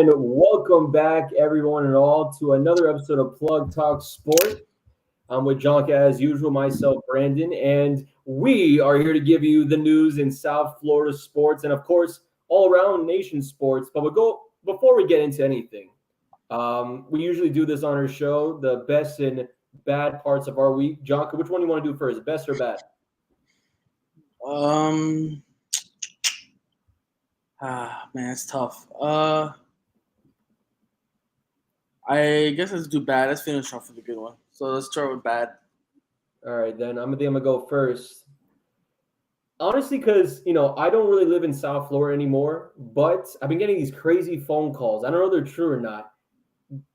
And welcome back, everyone and all, to another episode of Plug Talk Sport. I'm with Jonka as usual, myself, Brandon, and we are here to give you the news in South Florida sports and, of course, all around nation sports. But before we get into anything, we usually do this on our show, the best and bad parts of our week. Jonka, which one do you want to do first, best or bad? Man, it's tough. I guess let's do bad. Let's finish off with a good one. So let's start with bad. All right, then I'm gonna go first. Honestly, because I don't really live in South Florida anymore, but I've been getting these crazy phone calls. I don't know if they're true or not.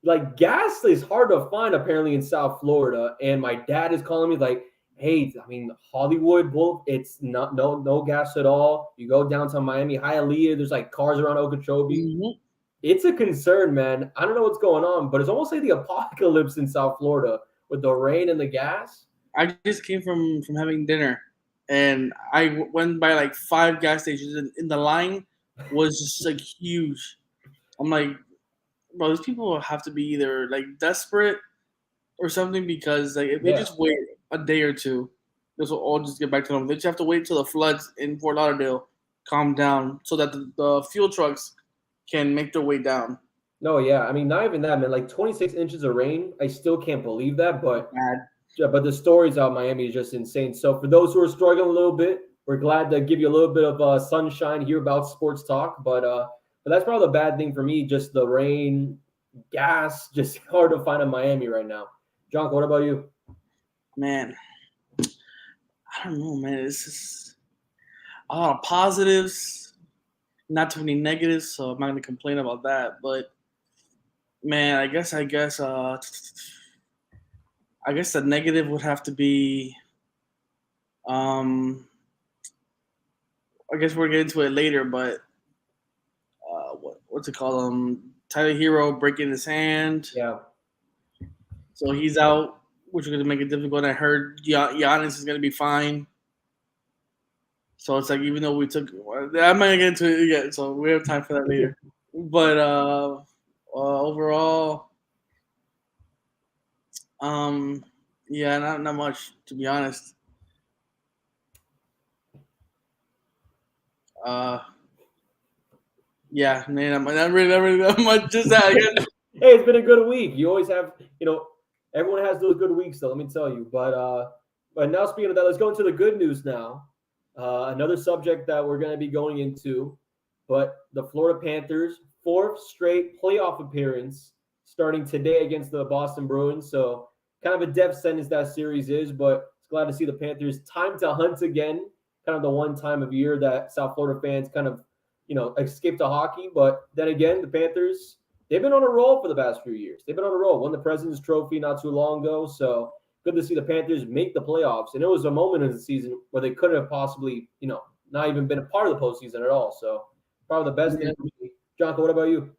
Like gas is hard to find apparently in South Florida, and my dad is calling me like, "Hey, I mean Hollywood, it's not no gas at all. You go downtown Miami, Hialeah, there's like cars around Okeechobee. Mm-hmm. It's a concern, man. I don't know what's going on, but it's almost like the apocalypse in South Florida with the rain and the gas." I just came from having dinner, and I went by like 5 gas stations, and in the line was just like huge. I'm like, bro, these people have to be either like desperate or something, because like if they just wait a day or two, this will all just get back to them. They just have to wait till the floods in Fort Lauderdale calm down so that the fuel trucks can make their way down. No, yeah. I mean, not even that, man. Like 26 inches of rain. I still can't believe that, but the stories out of Miami is just insane. So for those who are struggling a little bit, we're glad to give you a little bit of sunshine here about sports talk. But that's probably the bad thing for me, just the rain, gas, just hard to find in Miami right now. John, what about you? Man, I don't know, man. It's just a lot of positives, not too many negatives, so I'm not gonna complain about that. But man, I guess the negative would have to be, I guess we'll get into it later, but what's it called? Tyler Hero breaking his hand. Yeah. So he's out, which is going to make it difficult. I heard Giannis is going to be fine. So it's like, even though we took, I'm not going to get into it yet, so we have time for that later. But overall, yeah, not much, to be honest. Yeah, man, not really that much. Just that. Hey, it's been a good week. You always have, everyone has those good weeks, though. Let me tell you. But now, speaking of that, let's go into the good news now. Another subject that we're going to be going into, but the Florida Panthers' 4th straight playoff appearance starting today against the Boston Bruins. So kind of a death sentence that series is, but it's glad to see the Panthers time to hunt again. Kind of the one time of year that South Florida fans kind of escape to hockey. But then again, the Panthers, they've been on a roll for the past few years. They've been on a roll. Won the President's Trophy not too long ago. So good to see the Panthers make the playoffs. And it was a moment in the season where they could have possibly, not even been a part of the postseason at all. So probably the best thing for me. Jonko, what about you?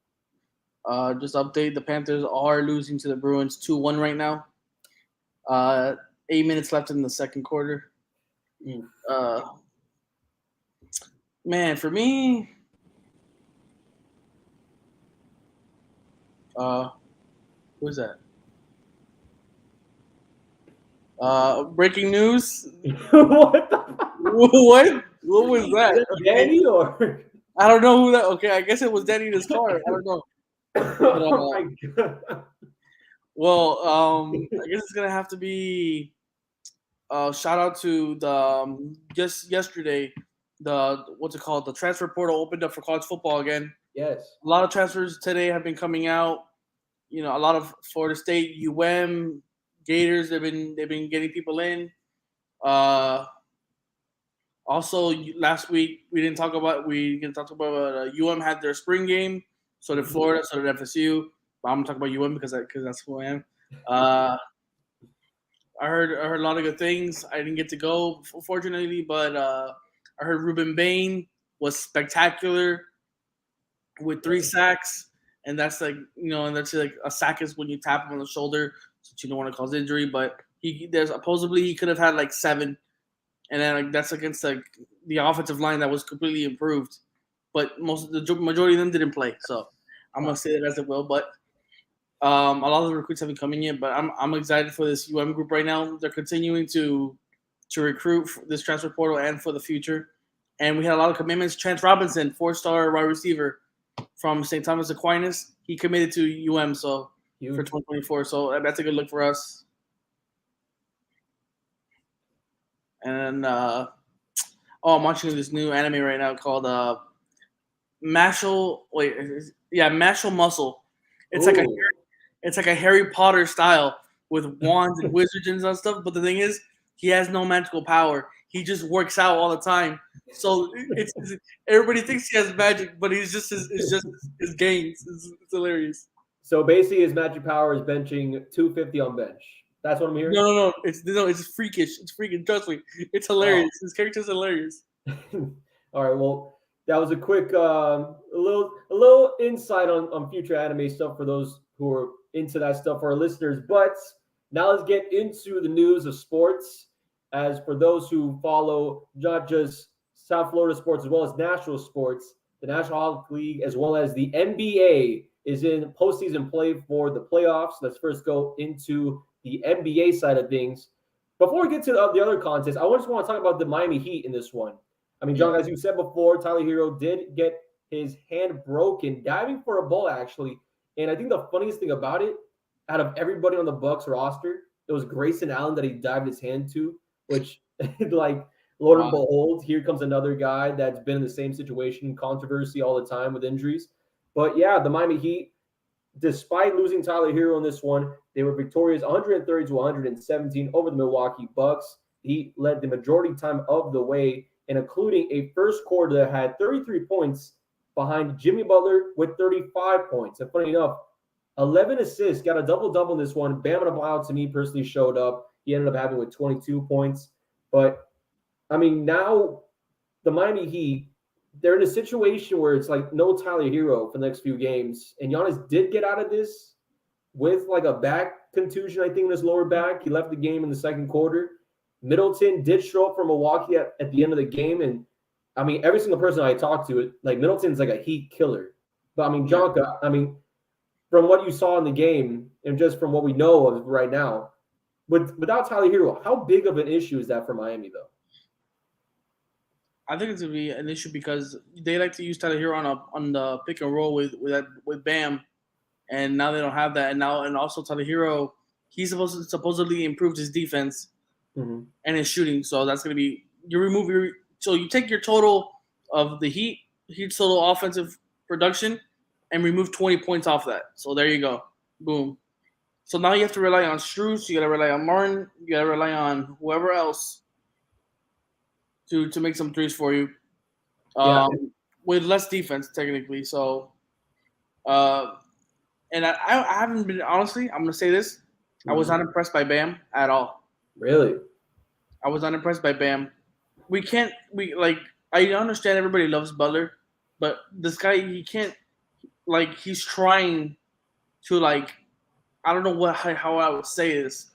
Just update, the Panthers are losing to the Bruins 2-1 right now. 8 minutes left in the second quarter. Man, for me, who's that? Breaking news. What? What was that? Danny or? I don't know who that. Okay, I guess it was Danny in his car. I don't know. Oh my God. Well, I guess it's gonna have to be. Shout out to the just yesterday. What's it called? The transfer portal opened up for college football again. Yes. A lot of transfers today have been coming out. A lot of Florida State, Gators. They've been getting people in. Also, last week we didn't talk about had their spring game. So did Florida. So did FSU. But I'm talking about because that's who I am. I heard a lot of good things. I didn't get to go, fortunately, but I heard Ruben Bain was spectacular with 3 sacks, and that's like a sack is when you tap him on the shoulder, so you don't want to cause injury. But supposedly he could have had like 7, and then that's against the offensive line that was completely improved. But the majority of them didn't play. So I'm gonna say it as it will, but a lot of the recruits haven't come in yet. But I'm excited for this group right now. They're continuing to recruit for this transfer portal and for the future. And we had a lot of commitments. Chance Robinson, 4-star wide receiver from St. Thomas Aquinas, he committed to for 2024. So that's a good look for us. And I'm watching this new anime right now called Mashal Muscle. It's like a Harry Potter style with wands and wizards and stuff. But the thing is, he has no magical power. He just works out all the time. So it's everybody thinks he has magic, but it's just his gains. It's hilarious. So basically, his magic power is benching 250 on bench. That's what I'm hearing. No. It's freakish. It's freaking. Trust me, it's hilarious. His character's hilarious. All right. Well, that was a quick, a little insight on future anime stuff for those who are into that stuff for our listeners. But now let's get into the news of sports. As for those who follow not just South Florida sports as well as national sports, the National Hockey League as well as the NBA is in postseason play for the playoffs. Let's first go into the NBA side of things. Before we get to the other contests, I just want to talk about the Miami Heat in this one. I mean, John, as you said before, Tyler Hero did get his hand broken diving for a ball, actually. And I think the funniest thing about it, out of everybody on the Bucks roster, it was Grayson Allen that he dived his hand to, which, like, Lord and behold, here comes another guy that's been in the same situation, controversy all the time with injuries. But yeah, the Miami Heat, despite losing Tyler Hero in this one, they were victorious 130 to 117 over the Milwaukee Bucks. He led the majority time of the way, and including a first quarter that had 33 points behind Jimmy Butler with 35 points. And funny enough, 11 assists, got a double-double in this one. Bam Adebayo, to me, personally showed up. He ended up having with 22 points. But, I mean, now the Miami Heat, they're in a situation where it's like no Tyler Hero for the next few games. And Giannis did get out of this with like a back contusion, I think, in his lower back. He left the game in the second quarter. Middleton did show up for Milwaukee at the end of the game. And, I mean, every single person I talked to, like, Middleton's like a Heat killer. But, I mean, Jonka, I mean, from what you saw in the game and just from what we know of right now, without Tyler Hero, how big of an issue is that for Miami, though? I think it's gonna be an issue because they like to use Tyler Hero on the pick and roll with Bam, and now they don't have that. And also Tyler Hero, he's supposedly improved his defense and his shooting. So that's gonna be you take your total of the Heat's total offensive production, and remove 20 points off that. So there you go, boom. So now you have to rely on Strus, you got to rely on Martin, you got to rely on whoever else to make some threes for you, with less defense technically. So, and I haven't been, honestly, I'm gonna say this, I was not impressed by Bam at all. Really? I was not impressed by Bam. I understand everybody loves Butler, but this guy, he can't, like, he's trying to, like, I don't know how I would say this,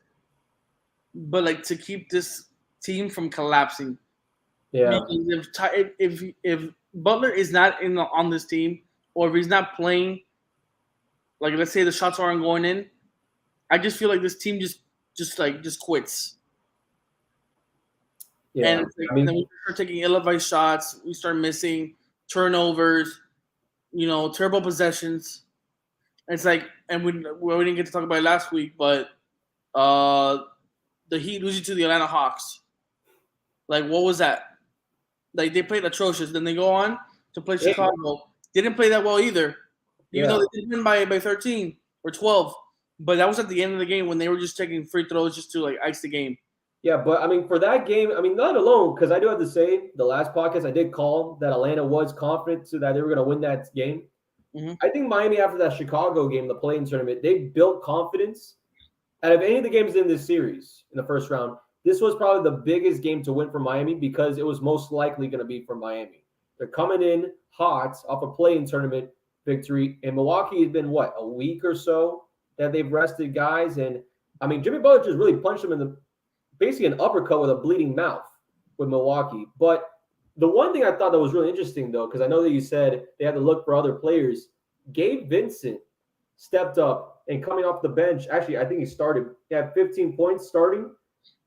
but like to keep this team from collapsing. Yeah. Because if Butler is not on this team, or if he's not playing, like, let's say the shots aren't going in, I just feel like this team just quits. Yeah. And, and then we start taking ill-advised shots, we start missing turnovers, terrible possessions. It's like, and we didn't get to talk about it last week, but the Heat losing to the Atlanta Hawks. Like, what was that? Like, they played atrocious. Then they go on to play Chicago. They didn't play that well either, even though they did win by 13 or 12. But that was at the end of the game when they were just taking free throws just to, like, ice the game. Yeah, but, I mean, for that game, I mean, not alone, because I do have to say, the last podcast I did call that Atlanta was confident so that they were going to win that game. I think Miami, after that Chicago game, the play-in tournament, they built confidence. Out of any of the games in this series in the first round, this was probably the biggest game to win for Miami because it was most likely going to be for Miami. They're coming in hot off a play-in tournament victory, and Milwaukee has been, a week or so that they've rested guys. And, I mean, Jimmy Butler just really punched him in basically an uppercut with a bleeding mouth with Milwaukee. But the one thing I thought that was really interesting, though, because I know that you said they had to look for other players. Gabe Vincent stepped up and coming off the bench. Actually, I think he started. He had 15 points starting.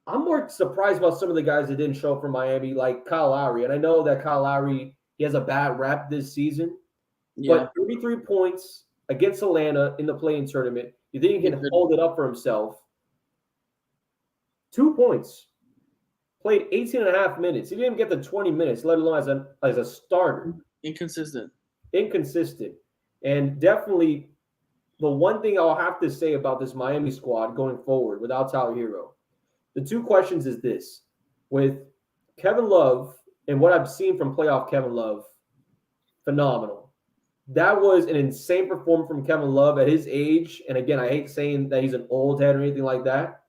I'm more surprised about some of the guys that didn't show up for Miami, like Kyle Lowry. And I know that Kyle Lowry, he has a bad rap this season, Yeah, but 33 points against Atlanta in the play-in tournament. You think he can hold it up for himself? 2 points. Played 18 and a half minutes. He didn't even get the 20 minutes, let alone as a starter. inconsistent. And definitely the one thing I'll have to say about this Miami squad going forward without Tyler Hero, the two questions is this. With Kevin Love and what I've seen from playoff Kevin Love, phenomenal. That was an insane performance from Kevin Love at his age. And again, I hate saying that he's an old head or anything like that,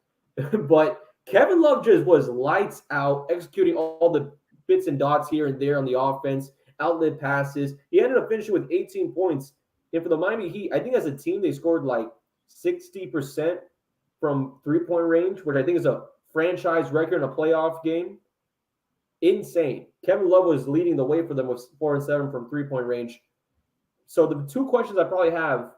but Kevin Love just was lights out, executing all the bits and dots here and there on the offense, outlet passes. He ended up finishing with 18 points. And for the Miami Heat, I think as a team, they scored like 60% from three-point range, which I think is a franchise record in a playoff game. Insane. Kevin Love was leading the way for them with 4 and 7 from three-point range. So the two questions I probably have,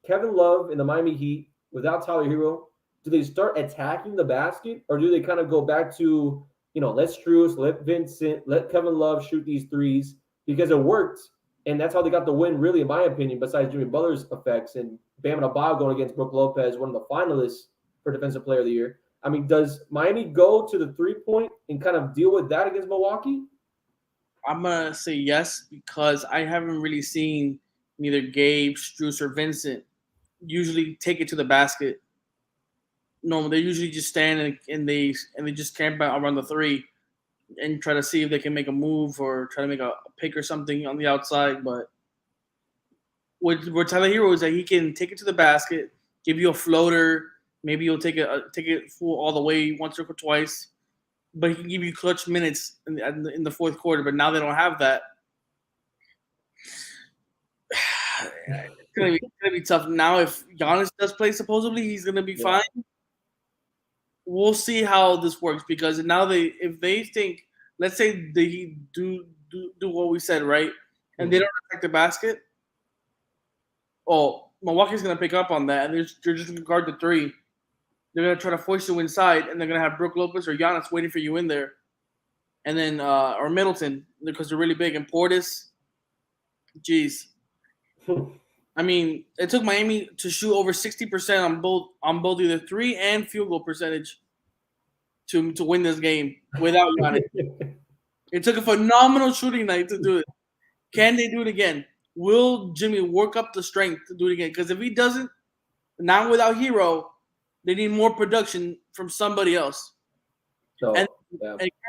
Kevin Love and the Miami Heat without Tyler Hero, do they start attacking the basket or do they kind of go back to, let Strus, let Vincent, let Kevin Love shoot these threes because it worked. And that's how they got the win, really, in my opinion, besides Jimmy Butler's effects and Bam Adebayo going against Brook Lopez, one of the finalists for Defensive Player of the Year. I mean, does Miami go to the three-point and kind of deal with that against Milwaukee? I'm going to say yes because I haven't really seen neither Gabe, Strus, or Vincent usually take it to the basket. No, they usually just stand and they just camp out around the three and try to see if they can make a move or try to make a pick or something on the outside. But what Tyler Hero is that he can take it to the basket, give you a floater. Maybe you'll take it full all the way once or twice, but he can give you clutch minutes in the fourth quarter. But now they don't have that. It's gonna be tough. Now, if Giannis does play, supposedly he's gonna be fine. We'll see how this works because now if they think, let's say they do what we said, right, and they don't attack the basket, Milwaukee's gonna pick up on that, and they're just gonna guard the three. They're gonna try to force you inside, and they're gonna have Brook Lopez or Giannis waiting for you in there, and then or Middleton because they're really big, and Portis. Jeez. I mean, it took Miami to shoot over 60% on both either three and field goal percentage to win this game without Giannis. It took a phenomenal shooting night to do it. Can they do it again? Will Jimmy work up the strength to do it again? Because if he doesn't, now without Hero, they need more production from somebody else. So, and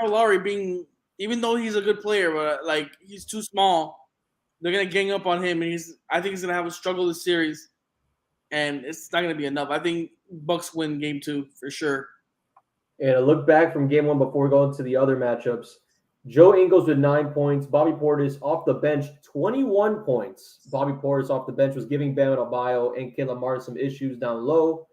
Kyle Lowry even though he's a good player, but like he's too small. They're gonna gang up on him, and I think he's gonna have a struggle this series, and it's not gonna be enough. I think Bucks win game 2 for sure. And a look back from game 1 before we go into the other matchups. Joe Ingles with 9 points. Bobby Portis off the bench, 21 points. Bobby Portis off the bench was giving Bam Adebayo and Caleb Martin some issues down low.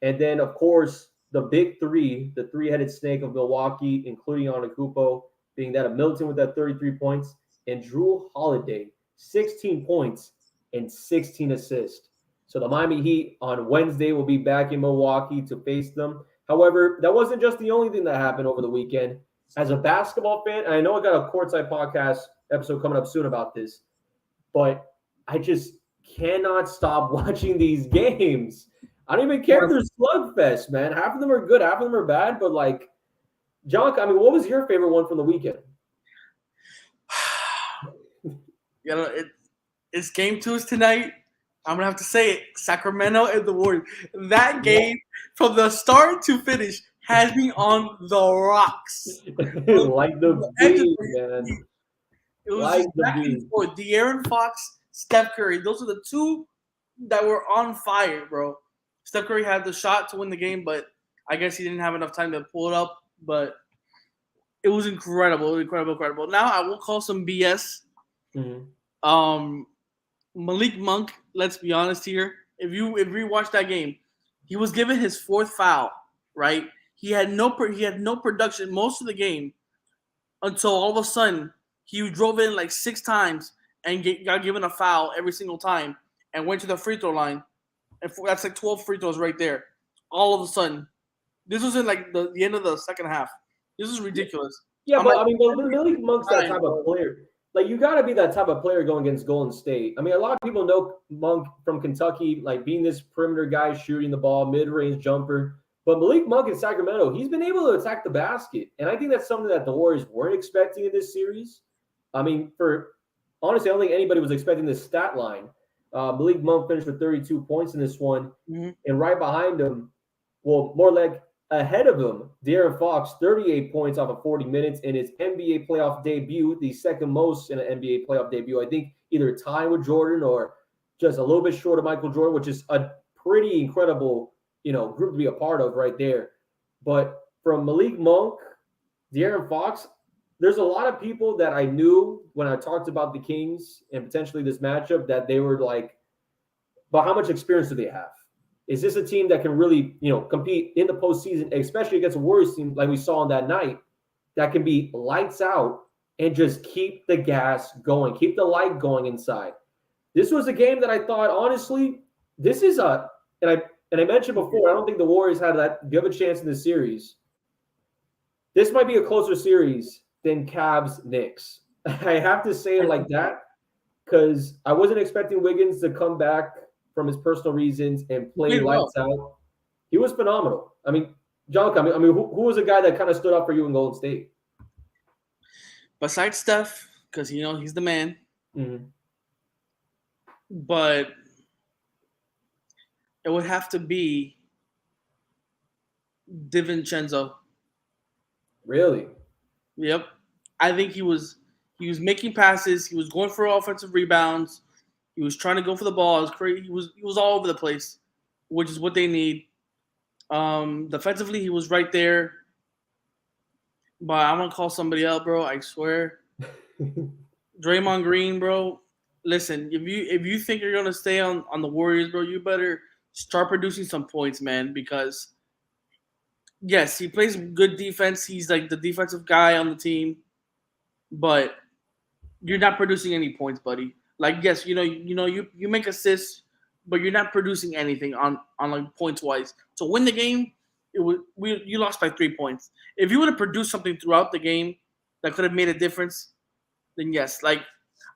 And then, of course, the big three, the three-headed snake of Milwaukee, including Antetokounmpo, being that of Middleton with that 33 points, and Drew Holiday, 16 points and 16 assists. So the Miami Heat on Wednesday will be back in Milwaukee to face them. However, that wasn't just the only thing that happened over the weekend. As a basketball fan, and I know I got a Courtside podcast episode coming up soon about this, but I just cannot stop watching these games. I don't even care if they're slugfest, man. Half of them are good, half of them are bad, but like, John, I mean, what was your favorite one from the weekend? It's game 2 is tonight. I'm gonna have to say it. Sacramento and the Warriors. That game from the start to finish has me on the rocks. Like the bees, man. It was like just back and forth. De'Aaron Fox, Steph Curry. Those are the two that were on fire, bro. Steph Curry had the shot to win the game, but I guess he didn't have enough time to pull it up. But it was incredible. Now I will call some BS. Mm-hmm. Malik Monk, let's be honest here. If you watch that game, he was given his 4th foul, right? He had no production most of the game until all of a sudden he drove in like 6 times and got given a foul every single time. and went to the free throw line, and that's like 12 free throws right there. All of a sudden, this was in like the end of the second half. This is ridiculous. Yeah, I'm but like, I mean, Malik Monk's that time, type bro. of player. Like, you got to be that type of player going against Golden State. I mean, a lot of people know Monk from Kentucky, like being this perimeter guy, shooting the ball, mid-range jumper. But Malik Monk in Sacramento, he's been able to attack the basket, and I think that's something that the Warriors weren't expecting in this series. I mean, honestly, I don't think anybody was expecting this stat line. Malik Monk finished with 32 points in this one, and right behind him, well, more like ahead of him, De'Aaron Fox, 38 points off of 40 minutes in his NBA playoff debut, the second most in an NBA playoff debut. I think either tying with Jordan or just a little bit short of Michael Jordan, which is a pretty incredible, group to be a part of right there. But from Malik Monk, De'Aaron Fox, there's a lot of people that I knew when I talked about the Kings and potentially this matchup that they were like, but how much experience do they have? Is this a team that can really, compete in the postseason, especially against a Warriors team like we saw on that night, that can be lights out and just keep the gas going, keep the light going inside? This was a game that I thought, honestly, this is and I mentioned before, I don't think the Warriors had that good of a chance in this series. This might be a closer series than Cavs Knicks. I have to say it like that because I wasn't expecting Wiggins to come back from his personal reasons and play lights out. He was phenomenal. I mean, John, who was a guy that kind of stood up for you in Golden State? Besides Steph, because he's the man. Mm-hmm. But it would have to be DiVincenzo. Really? Yep. I think he was making passes. He was going for offensive rebounds. He was trying to go for the ball. It was crazy. He was all over the place, which is what they need. Defensively, he was right there. But I'm gonna call somebody out, bro. I swear. Draymond Green, bro. Listen, if you think you're gonna stay on the Warriors, bro, you better start producing some points, man. Because yes, he plays good defense. He's like the defensive guy on the team, but you're not producing any points, buddy. Like, yes, you make assists, but you're not producing anything on like points wise. To win the game, you lost by 3 points. If you would have produced something throughout the game that could have made a difference, then yes. Like,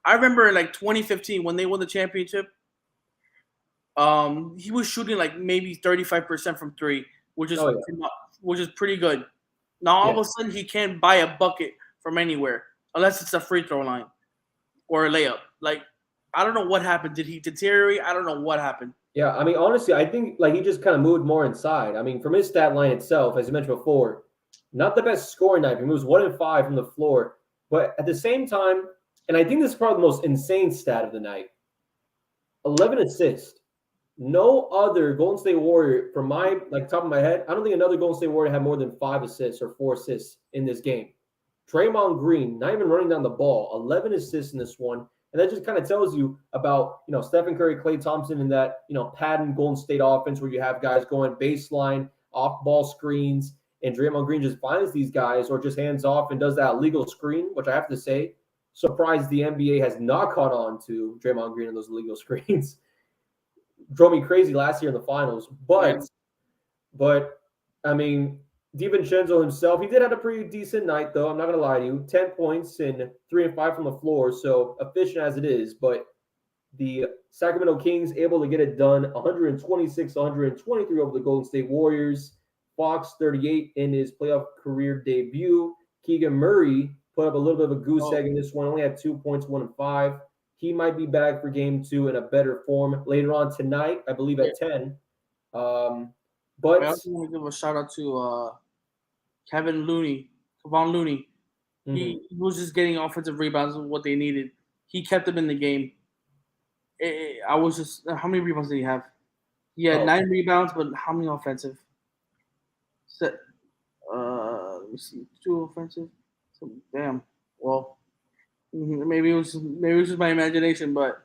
I remember in like 2015 when they won the championship, he was shooting like maybe 35% from three, which is pretty good. Now all of a sudden he can't buy a bucket from anywhere unless it's a free throw line or a layup. Like, I don't know what happened. Did he deteriorate? I don't know what happened. Yeah, I mean, honestly, I think like he just kind of moved more inside. I mean, from his stat line itself, as you mentioned before, not the best scoring night. He moves 1 and 5 from the floor, but at the same time, and I think this is probably the most insane stat of the night: 11 assists. No other Golden State Warrior, from my top of my head, I don't think another Golden State Warrior had more than 5 assists or 4 assists in this game. Draymond Green, not even running down the ball, 11 assists in this one. And that just kind of tells you about, Stephen Curry, Klay Thompson, and that, pattern Golden State offense where you have guys going baseline, off ball screens, and Draymond Green just finds these guys or just hands off and does that illegal screen, which I have to say, surprised the NBA has not caught on to Draymond Green and those illegal screens. Drove me crazy last year in the finals. But I mean, DiVincenzo himself, he did have a pretty decent night, though. I'm not going to lie to you. 10 points and 3 and 5 from the floor, so efficient as it is. But the Sacramento Kings able to get it done, 126-123 over the Golden State Warriors. Fox, 38 in his playoff career debut. Keegan Murray put up a little bit of a goose egg in this one. Only had 2 points, 1 and 5. He might be back for game 2 in a better form later on tonight, I believe at 10. But I also want to give a shout out to Kevon Looney. Mm-hmm. He was just getting offensive rebounds of what they needed. He kept them in the game. How many rebounds did he have? He had 9 rebounds, but how many offensive? Let me see, 2 offensive. So, damn. Well, maybe it was just my imagination, but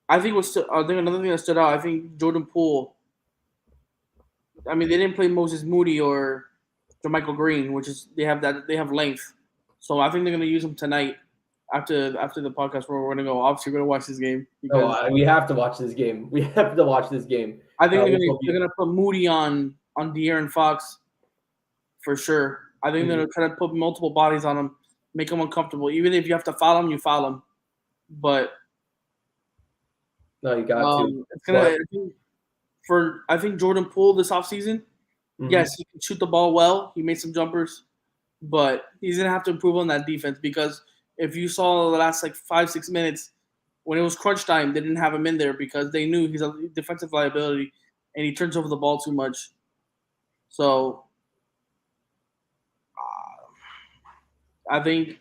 I think another thing that stood out. I think Jordan Poole. I mean, they didn't play Moses Moody or JaMychal Green, which is they have length. So I think they're gonna use him tonight. after the podcast, we're gonna go. Obviously, we're gonna watch this game because we have to watch this game. We have to watch this game. I think they're gonna put Moody on De'Aaron Fox for sure. I think they're gonna try to put multiple bodies on him, make him uncomfortable. Even if you have to foul him, you foul him. But no, you got to. It's gonna I think Jordan Poole this offseason, yes, he can shoot the ball well. He made some jumpers, but he's gonna have to improve on that defense because if you saw the last like 5-6 minutes when it was crunch time, they didn't have him in there because they knew he's a defensive liability and he turns over the ball too much. So I think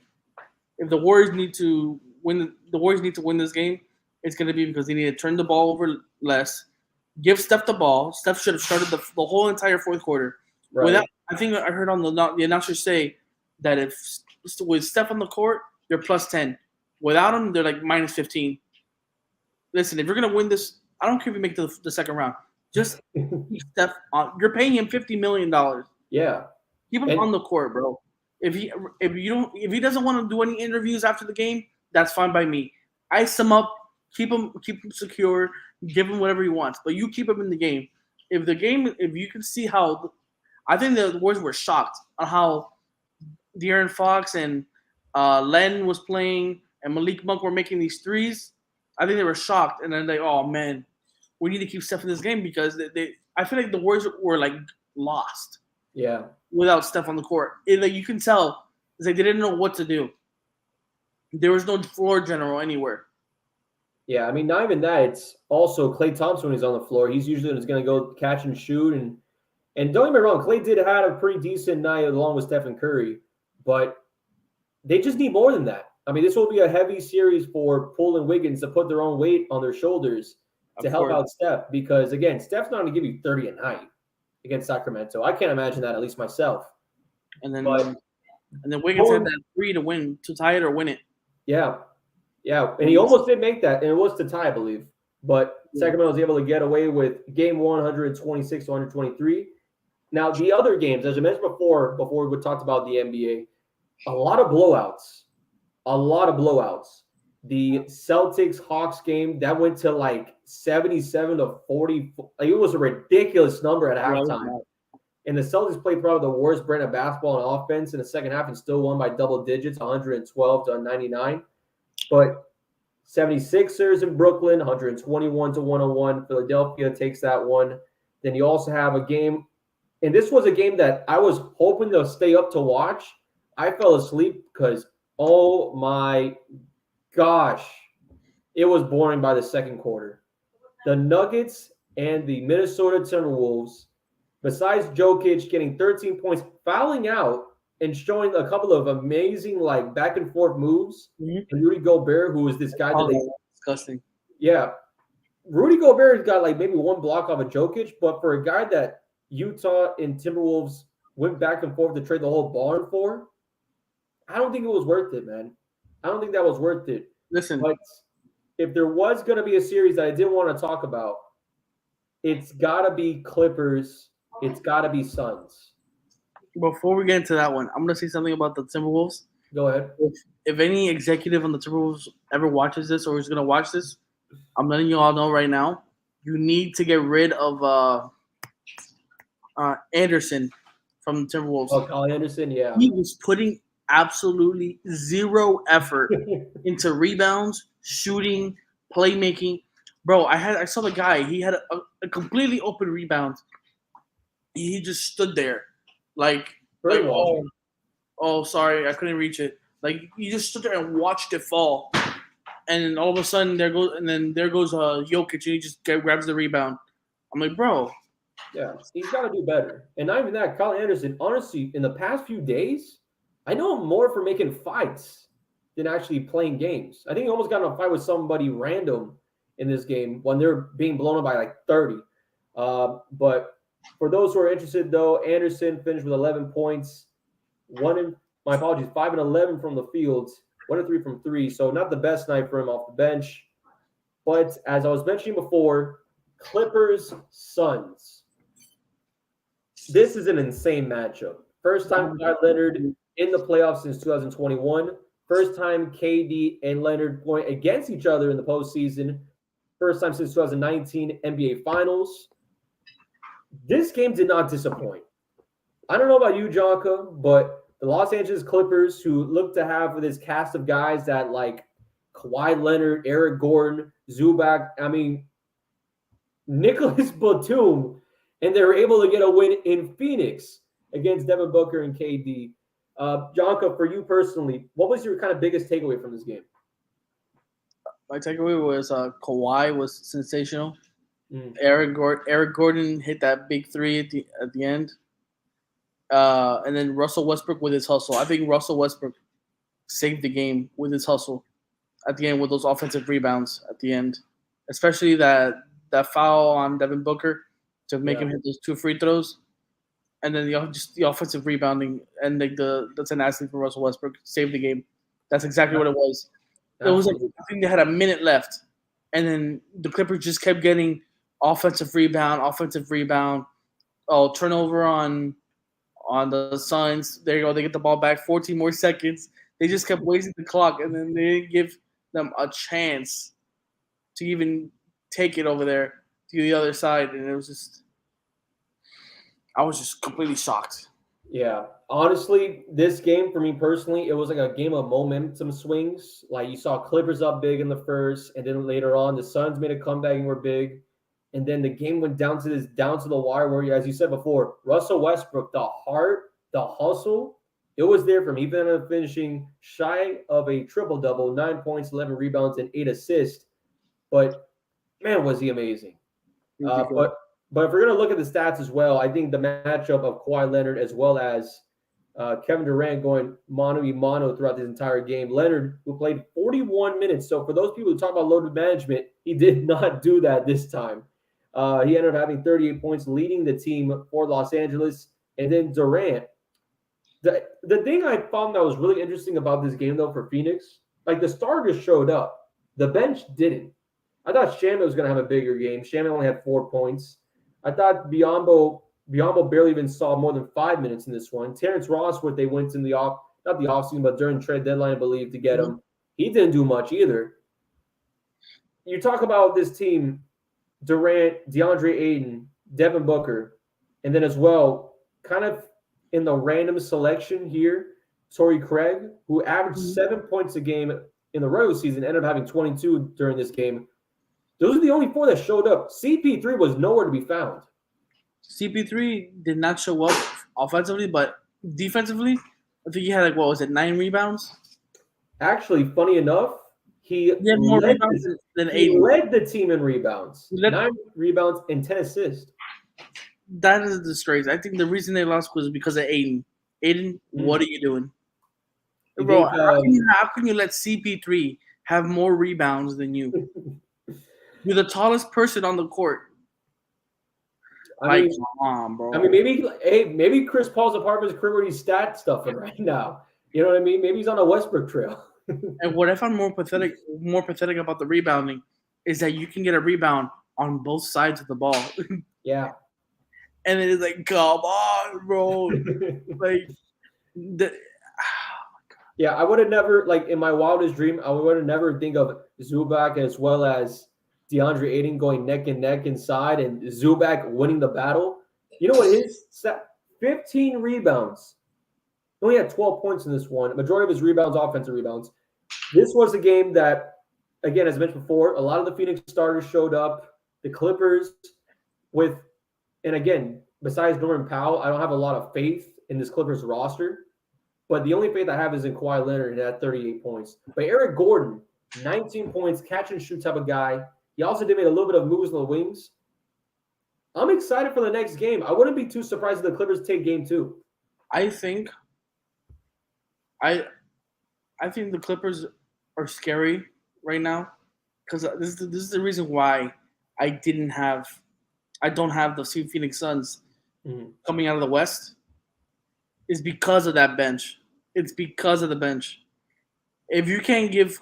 if the Warriors need to win this game, it's going to be because they need to turn the ball over less, give Steph the ball. Steph should have started the whole entire fourth quarter. Right. I think I heard on the announcers say that if with Steph on the court, they're plus 10. Without him, they're like minus 15. Listen, if you're going to win this, I don't care if you make the second round. Just keep Steph on. You're paying him $50 million. Yeah. Keep him on the court, bro. If he doesn't want to do any interviews after the game, that's fine by me. Ice him up, keep him secure, give him whatever he wants. But you keep him in the game. If you can see how, I think the Warriors were shocked on how De'Aaron Fox and Len was playing and Malik Monk were making these threes. I think they were shocked, and then oh man, we need to keep Steph in this game because I feel like the Warriors were like lost. Yeah. Without Steph on the court, you can tell it's like they didn't know what to do. There was no floor general anywhere. Yeah, I mean, not even that. It's also Klay Thompson when he's on the floor. He's usually just going to go catch and shoot. And don't get me wrong, Klay did have a pretty decent night along with Stephen Curry, but they just need more than that. I mean, this will be a heavy series for Poole and Wiggins to put their own weight on their shoulders to help out Steph because, again, Steph's not going to give you 30 a night against Sacramento. I can't imagine that, at least myself. And then Wiggins had that three to tie it or win it. Yeah. Yeah, and he almost did make that, and it was to tie, I believe. But Sacramento was able to get away with game 126 to 123. Now, the other games, as I mentioned before we talked about the NBA, a lot of blowouts. The Celtics-Hawks game, that went to like 77 to 40. It was a ridiculous number at halftime. And the Celtics played probably the worst brand of basketball on offense in the second half and still won by double digits, 112 to 99. But 76ers in Brooklyn, 121 to 101. Philadelphia takes that one. Then you also have a game, and this was a game that I was hoping to stay up to watch. I fell asleep because, oh my gosh, it was boring by the second quarter. The Nuggets and the Minnesota Timberwolves, besides Jokic getting 13 points, fouling out, and showing a couple of amazing like back and forth moves. And Rudy Gobert, who is this guy disgusting. Yeah. Rudy Gobert has got like maybe one block off of Jokic, but for a guy that Utah and Timberwolves went back and forth to trade the whole barn for, I don't think it was worth it, man. I don't think that was worth it. Listen, but if there was going to be a series that I didn't want to talk about, it's got to be Clippers. It's got to be Suns. Before we get into that one, I'm going to say something about the Timberwolves. Go ahead. If any executive on the Timberwolves ever watches this or is going to watch this, I'm letting you all know right now, you need to get rid of Anderson from the Timberwolves. Oh, Kyle Anderson, yeah. He was putting absolutely zero effort into rebounds, shooting, playmaking. Bro, I saw the guy. He had a completely open rebound. He just stood there. Like oh, sorry, I couldn't reach it. Like you just stood there and watched it fall, and then all of a sudden there goes Jokic, and he just grabs the rebound. I'm like, bro, yeah, he's got to do better. And not even that, Kyle Anderson. Honestly, in the past few days, I know him more for making fights than actually playing games. I think he almost got in a fight with somebody random in this game when they're being blown up by like 30. But for those who are interested, though, Anderson finished with 11 points. 5 and 11 from the field, 1 and 3 from 3. So not the best night for him off the bench. But as I was mentioning before, Clippers, Suns. This is an insane matchup. First time Kawhi Leonard in the playoffs since 2021. First time KD and Leonard going against each other in the postseason. First time since 2019 NBA Finals. This game did not disappoint. I don't know about you, Jonka, but the Los Angeles Clippers, who look to have this cast of guys that like Kawhi Leonard, Eric Gordon, Zubac, I mean, Nicholas Batum, and they were able to get a win in Phoenix against Devin Booker and KD. Jonka, for you personally, what was your kind of biggest takeaway from this game? My takeaway was Kawhi was sensational. Mm. Eric Gordon hit that big three at the end. And then Russell Westbrook with his hustle. I think Russell Westbrook saved the game with his hustle at the end with those offensive rebounds at the end, especially that foul on Devin Booker to make him hit those 2 free throws, and then the offensive rebounding and like the tenacity for Russell Westbrook saved the game. That's exactly what it was. It was like I think they had a minute left, and then the Clippers just kept getting offensive rebound. Oh, turnover on the Suns. There you go. They get the ball back. 14 more seconds. They just kept wasting the clock, and then they didn't give them a chance to even take it over there to the other side. And it was just – I was just completely shocked. Yeah. Honestly, this game, for me personally, it was like a game of momentum swings. Like you saw Clippers up big in the first, and then later on, the Suns made a comeback and were big. And then the game went down to the wire where, as you said before, Russell Westbrook, the heart, the hustle, it was there for him. He ended up finishing shy of a triple-double, 9 points, 11 rebounds, and 8 assists. But, man, was he amazing. But if we're going to look at the stats as well, I think the matchup of Kawhi Leonard as well as Kevin Durant going mano-a-mano throughout this entire game. Leonard, who played 41 minutes. So for those people who talk about load management, he did not do that this time. He ended up having 38 points, leading the team for Los Angeles. And then Durant. The thing I found that was really interesting about this game, though, for Phoenix, like the starters showed up. The bench didn't. I thought Shamet was going to have a bigger game. Shamet only had 4 points. I thought Biyombo barely even saw more than 5 minutes in this one. Terrence Ross, what they went in not the offseason, but during trade deadline, I believe, to get him. He didn't do much either. You talk about this team, Durant, DeAndre Ayton, Devin Booker, and then as well, kind of in the random selection here, Torrey Craig, who averaged 7 points a game in the regular season, ended up having 22 during this game. Those are the only 4 that showed up. CP3 was nowhere to be found. CP3 did not show up offensively, but defensively, I think he had 9 rebounds? Actually, funny enough, he had more rebounds than Ayton. He led the team in rebounds. 9 rebounds and 10 assists. That is a disgrace. I think the reason they lost was because of Ayton. Ayton, what are you doing? Bro, how can you let CP3 have more rebounds than you? You're the tallest person on the court. Come on, bro. I mean, maybe Chris Paul's a part of his career where he's stat stuffing right now. You know what I mean? Maybe he's on a Westbrook trail. And what I found more pathetic about the rebounding is that you can get a rebound on both sides of the ball. Yeah. And it is like, come on, bro. Yeah, I would have never, in my wildest dream, I would have never think of Zubac as well as DeAndre Ayton going neck and neck inside and Zubac winning the battle. You know what his 15 rebounds. He only had 12 points in this one. The majority of his rebounds, offensive rebounds. This was a game that, again, as mentioned before, a lot of the Phoenix starters showed up. The Clippers and again, besides Norman Powell, I don't have a lot of faith in this Clippers roster. But the only faith I have is in Kawhi Leonard at 38 points. But Eric Gordon, 19 points, catch and shoot type of guy. He also did make a little bit of moves on the wings. I'm excited for the next game. I wouldn't be too surprised if the Clippers take game 2. I think the Clippers are scary right now because this is the reason why I don't have the Phoenix Suns coming out of the West. Is because of that bench. It's because of the bench. If you can't give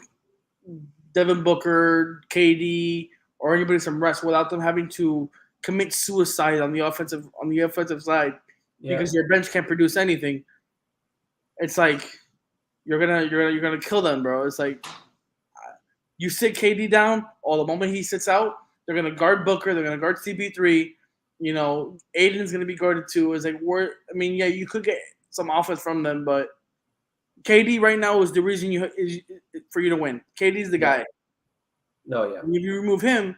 Devin Booker, KD, or anybody some rest without them having to commit suicide on the offensive side because your bench can't produce anything, it's like you're gonna kill them, bro. It's like you sit KD down. The moment he sits out, they're gonna guard Booker. They're gonna guard CP3. You know, Aiden's gonna be guarded too. It's like you could get some offense from them, but KD right now is the reason for you to win. KD's the guy. No, yeah. And if you remove him,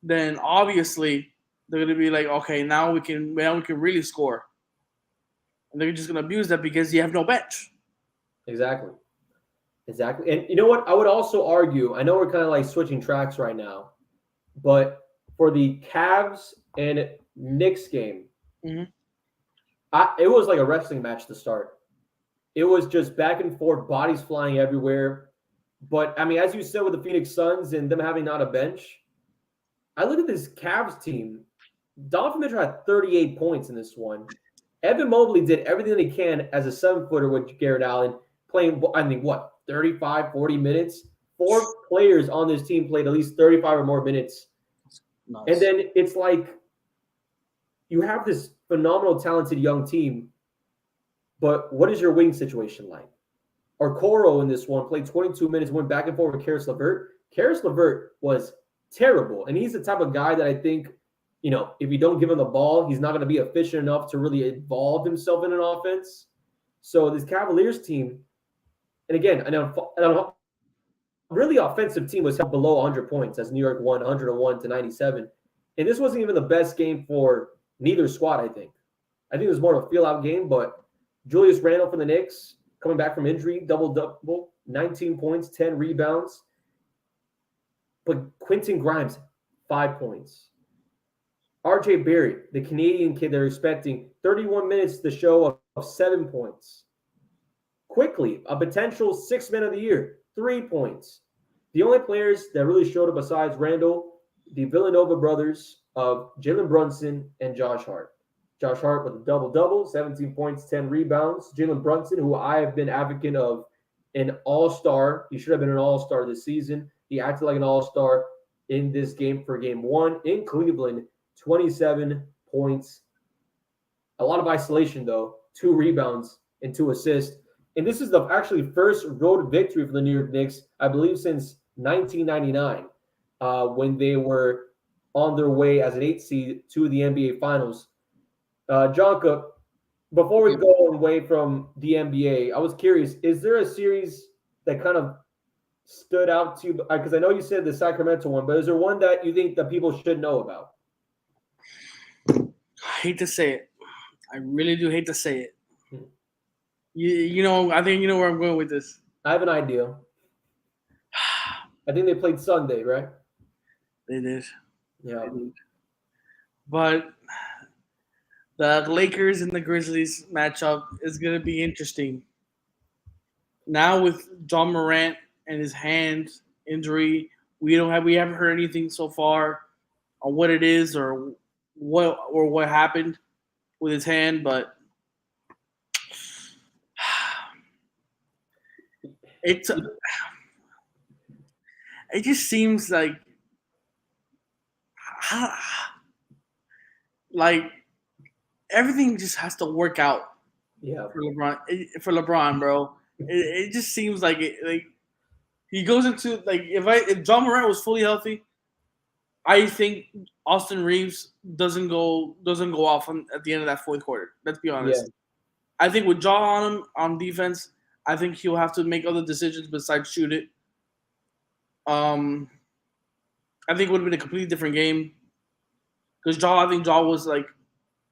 then obviously they're gonna be like, okay, now we can really score, and they're just gonna abuse that because you have no bench. Exactly. And you know what? I would also argue, I know we're kind of like switching tracks right now, but for the Cavs and Knicks game, Mhm. it was like a wrestling match to start. It was just back and forth, bodies flying everywhere. But, I mean, as you said with the Phoenix Suns and them having not a bench, I look at this Cavs team. Donovan Mitchell had 38 points in this one. Evan Mobley did everything he can as a 7-footer with Garrett Allen, playing, 35, 40 minutes. 4 players on this team played at least 35 or more minutes. Nice. And then it's like you have this phenomenal, talented young team, but what is your wing situation like? Okoro in this one played 22 minutes, went back and forth with Karis LeVert. Karis LeVert was terrible, and he's the type of guy that I think, if you don't give him the ball, he's not going to be efficient enough to really involve himself in an offense. So this Cavaliers team, and again, I don't really offensive team was held below 100 points as New York won 101-97. And this wasn't even the best game for neither squad, I think. I think it was more of a feel-out game, but Julius Randle for the Knicks, coming back from injury, double-double, 19 points, 10 rebounds. But Quentin Grimes, 5 points. RJ Barrett, the Canadian kid they're expecting, 31 minutes to show of 7 points. Quickly, a potential 6th man of the year, 3 points. The only players that really showed up besides Randall, the Villanova brothers of Jalen Brunson and Josh Hart. Josh Hart with a double-double, 17 points, 10 rebounds. Jalen Brunson, who I have been advocate of an all-star. He should have been an all-star this season. He acted like an all-star in this game for game 1 in Cleveland. 27 points. A lot of isolation, though. 2 rebounds and 2 assists. And this is the actually first road victory for the New York Knicks, I believe, since 1999, when they were on their way as an 8 seed to the NBA Finals. Jonka, before we go away from the NBA, I was curious, is there a series that kind of stood out to you? Because I know you said the Sacramento one, but is there one that you think that people should know about? I hate to say it. I really do hate to say it. I think you know where I'm going with this. I have an idea. I think they played Sunday, right? They did. Yeah. They did. But the Lakers and the Grizzlies matchup is going to be interesting. Now with John Morant and his hand injury, we haven't heard anything so far on what it is or what happened with his hand, but it just seems like everything just has to work out. Yeah. For LeBron, bro. It just seems like he goes into if John Morant was fully healthy, I think Austin Reeves doesn't go off at the end of that 4th quarter. Let's be honest. Yeah. I think with Ja on him on defense, I think he'll have to make other decisions besides shoot it. I think it would have been a completely different game because I think Ja was like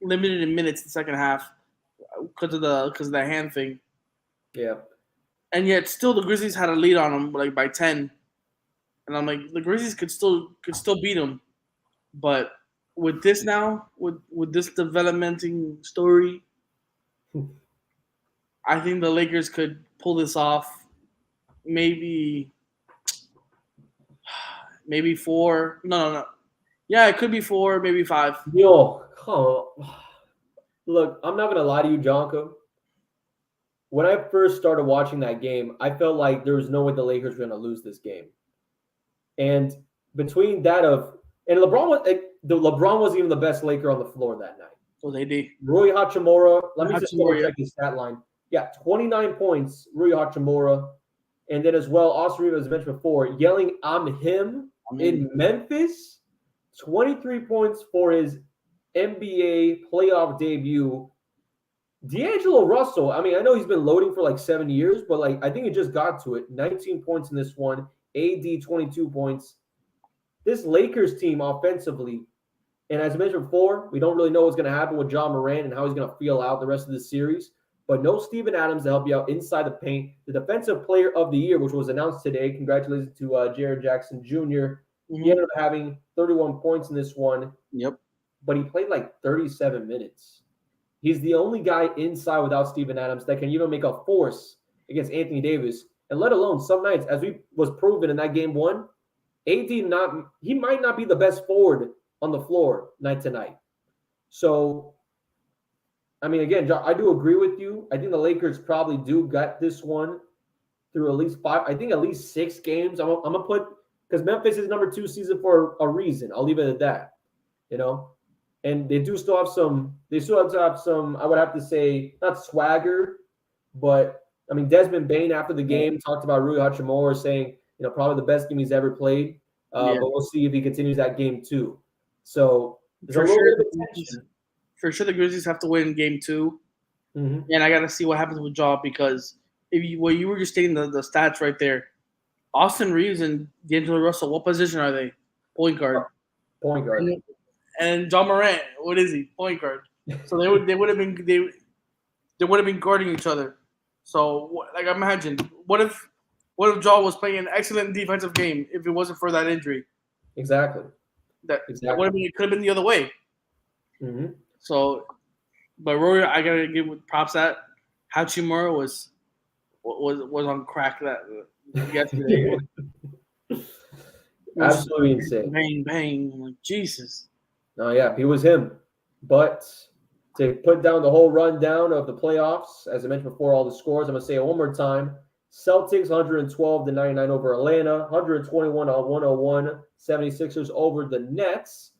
limited in minutes in the second half because of the hand thing. Yeah. And yet still the Grizzlies had a lead on them like by 10. And I'm like, the Grizzlies could still beat them. But with this now, with this developmenting story, I think the Lakers could pull this off. Maybe 4. No. Yeah, it could be 4, maybe 5. Yo, look, I'm not going to lie to you, Jonko. When I first started watching that game, I felt like there was no way the Lakers were going to lose this game. And between that and LeBron wasn't even the best Laker on the floor that night. So they did. Rui Hachimura, let me just double check his stat line. Yeah, 29 points, Rui Hachimura. And then as well, Austin Reeves, as mentioned before, yelling, I'm him in Memphis. 23 points for his NBA playoff debut. D'Angelo Russell, I mean, I know he's been loading for like 7 years, but like I think it just got to it. 19 points in this one. AD 22 points. This Lakers team offensively, and as I mentioned before, we don't really know what's going to happen with John Morant and how he's going to feel out the rest of the series. But no Steven Adams to help you out inside the paint. The Defensive Player of the Year, which was announced today, congratulations to Jaren Jackson Jr. He ended up having 31 points in this one. Yep. But he played like 37 minutes. He's the only guy inside without Steven Adams that can even make a force against Anthony Davis. And let alone some nights, as we was proven in that game one, he might not be the best forward on the floor night to night. So, I mean, again, John, I do agree with you. I think the Lakers probably do get this one through at least 5. I think at least 6 games. I'm gonna put, because Memphis is number 2 season for a reason. I'll leave it at that. And they do still have some. They still have to have some. I would have to say not swagger, but I mean Desmond Bain after the game talked about Rui Hachimura saying probably the best game he's ever played. But we'll see if he continues that game 2. So there's a little bit of tension. For sure, the Grizzlies have to win game 2, and I got to see what happens with Ja because you were just stating the stats right there. Austin Reeves and D'Angelo Russell, what position are they? Point guard. Point guard. And John Morant, what is he? Point guard. So they would have been guarding each other. So like imagine what if Ja was playing an excellent defensive game if it wasn't for that injury? Exactly. It could have been the other way. Mm-hmm. So, but Rory, I gotta give props at Hachimura was on crack that yesterday. Absolutely insane. Bang bang! I'm like Jesus. Oh yeah, he was him. But to put down the whole rundown of the playoffs, as I mentioned before, all the scores, I'm gonna say it one more time. Celtics 112-99 over Atlanta, 121-101. 76ers over the Nets,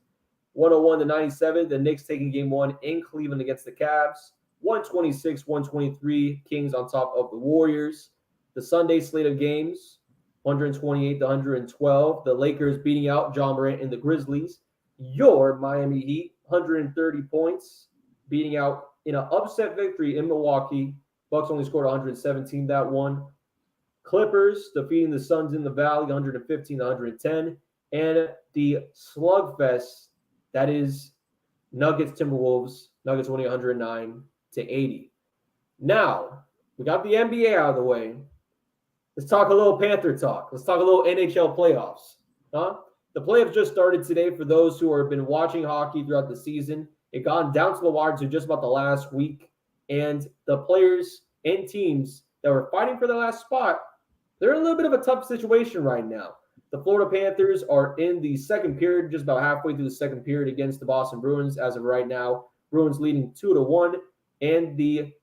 101-97. The Knicks taking game 1 in Cleveland against the Cavs, 126-123. Kings on top of the Warriors. The Sunday slate of games, 128-112. The Lakers beating out John Morant and the Grizzlies. Your Miami Heat, 130 points, beating out in an upset victory in Milwaukee. Bucks only scored 117 that one. Clippers defeating the Suns in the Valley, 115-110. And the slugfest, that is Nuggets Timberwolves. Nuggets winning 109-80. Now, we got the NBA out of the way. Let's talk a little Panther talk. Let's talk a little NHL playoffs. The playoffs just started today for those who have been watching hockey throughout the season. It got down to the wire to just about the last week. And the players and teams that were fighting for the last spot, they're in a little bit of a tough situation right now. The Florida Panthers are in the second period, just about halfway through the second period against the Boston Bruins as of right now. Bruins leading 2-1. And the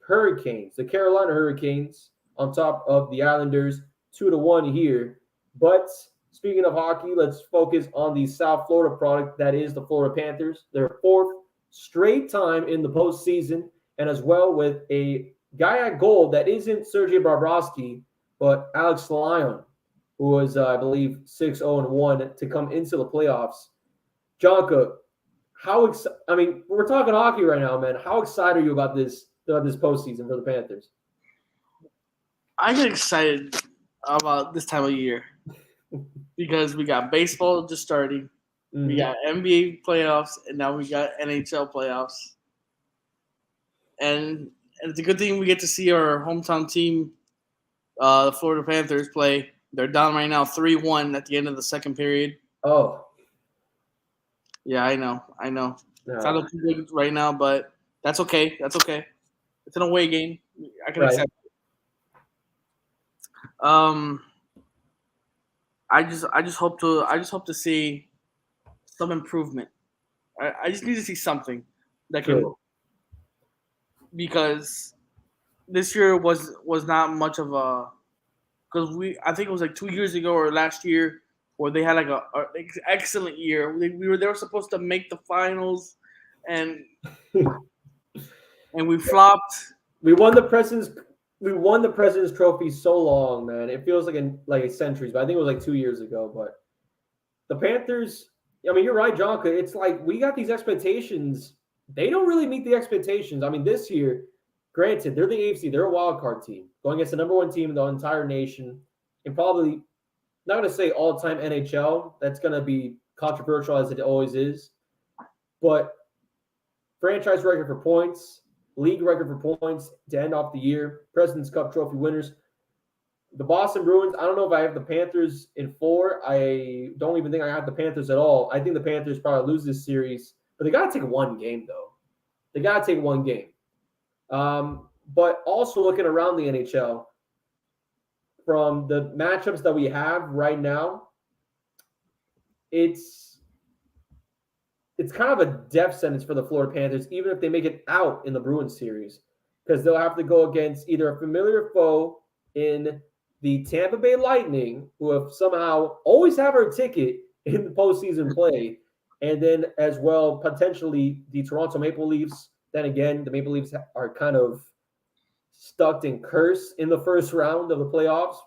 Hurricanes, the Carolina Hurricanes, on top of the Islanders, 2-1 here. But speaking of hockey, let's focus on the South Florida product that is the Florida Panthers. Their 4th straight time in the postseason, and as well with a guy at goal that isn't Sergei Bobrovsky, but Alex Lyon, who was, I believe, 6-0-1 to come into the playoffs. Jonka, we're talking hockey right now, man. How excited are you about this postseason for the Panthers? I get excited about this time of year because we got baseball just starting, we got NBA playoffs, and now we got NHL playoffs. And it's a good thing we get to see our hometown team, the Florida Panthers, play. They're down right now 3-1 at the end of the second period. Oh. Yeah, I know. No. It's not looking good right now, but that's okay. It's an away game. I can accept it. I just hope to see some improvement. I just need to see something that can, because this year was not much of a, because I think it was like 2 years ago or last year where they had like a excellent year. They were supposed to make the finals, and we flopped. We won the President's Trophy so long, man. It feels like a centuries, but I think it was like 2 years ago. But the Panthers, I mean, you're right, Jonka. It's like we got these expectations. They don't really meet the expectations. I mean, this year, granted, they're the AFC, they're a wild card team going against the number one team in the entire nation, and probably not going to say all-time NHL. That's going to be controversial as it always is, but franchise record for points, league record for points to end off the year, President's Cup trophy winners. The Boston Bruins, I don't know if I have the Panthers in 4. I don't even think I have the Panthers at all. I think the Panthers probably lose this series, but they got to take one game, though. They got to take one game. But also looking around the NHL, from the matchups that we have right now, it's kind of a death sentence for the Florida Panthers, even if they make it out in the Bruins series, because they'll have to go against either a familiar foe in the Tampa Bay Lightning, who have somehow always have our ticket in the postseason play, and then as well potentially the Toronto Maple Leafs. Then again, the Maple Leafs are kind of stuck in curse in the first round of the playoffs.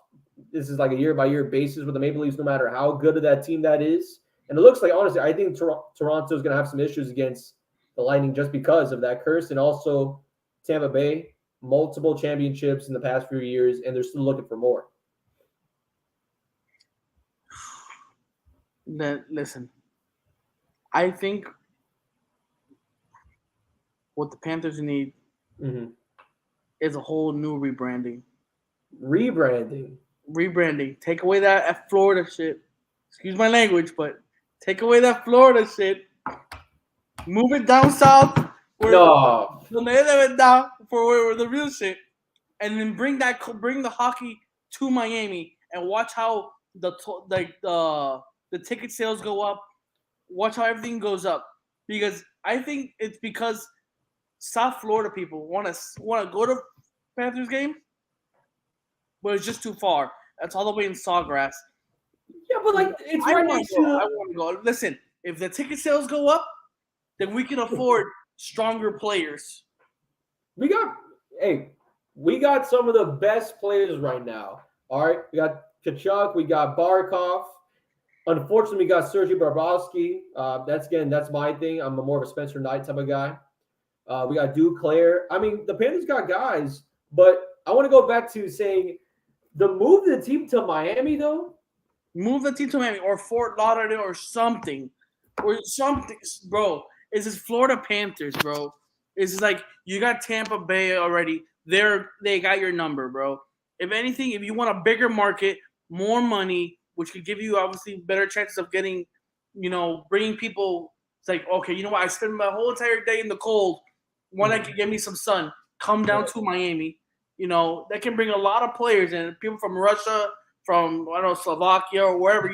This is like a year-by-year basis with the Maple Leafs, no matter how good of that team that is. And it looks like, honestly, I think Toronto is going to have some issues against the Lightning just because of that curse. And also Tampa Bay, multiple championships in the past few years, and they're still looking for more. Listen, I think what the Panthers need is a whole new rebranding. Rebranding. Take away that Florida shit. Excuse my language, but take away that Florida shit. Move it down south. Where down for where the real shit, and then bring the hockey to Miami and watch how the ticket sales go up. Watch how everything goes up, because I think it's because South Florida people want to go to Panthers game, but it's just too far. That's all the way in Sawgrass. Yeah, but like it's right next to. I want to go. Listen, if the ticket sales go up, then we can afford stronger players. We got some of the best players right now. All right, we got Kachuk, we got Barkov. Unfortunately, we got Sergei Bobrovsky. That's my thing. I'm more of a Spencer Knight type of guy. We got Duclair. I mean, the Panthers got guys, but I want to go back to saying the move the team to Miami, though. Move the team to Miami or Fort Lauderdale or something, bro. It's just Florida Panthers, bro. It's just like you got Tampa Bay already. They got your number, bro. If anything, if you want a bigger market, more money, which could give you obviously better chances of getting, bringing people. It's like, okay, you know what? I spend my whole entire day in the cold. One that can give me some sun. Come down to Miami. That can bring a lot of players and people from Russia, from Slovakia or wherever,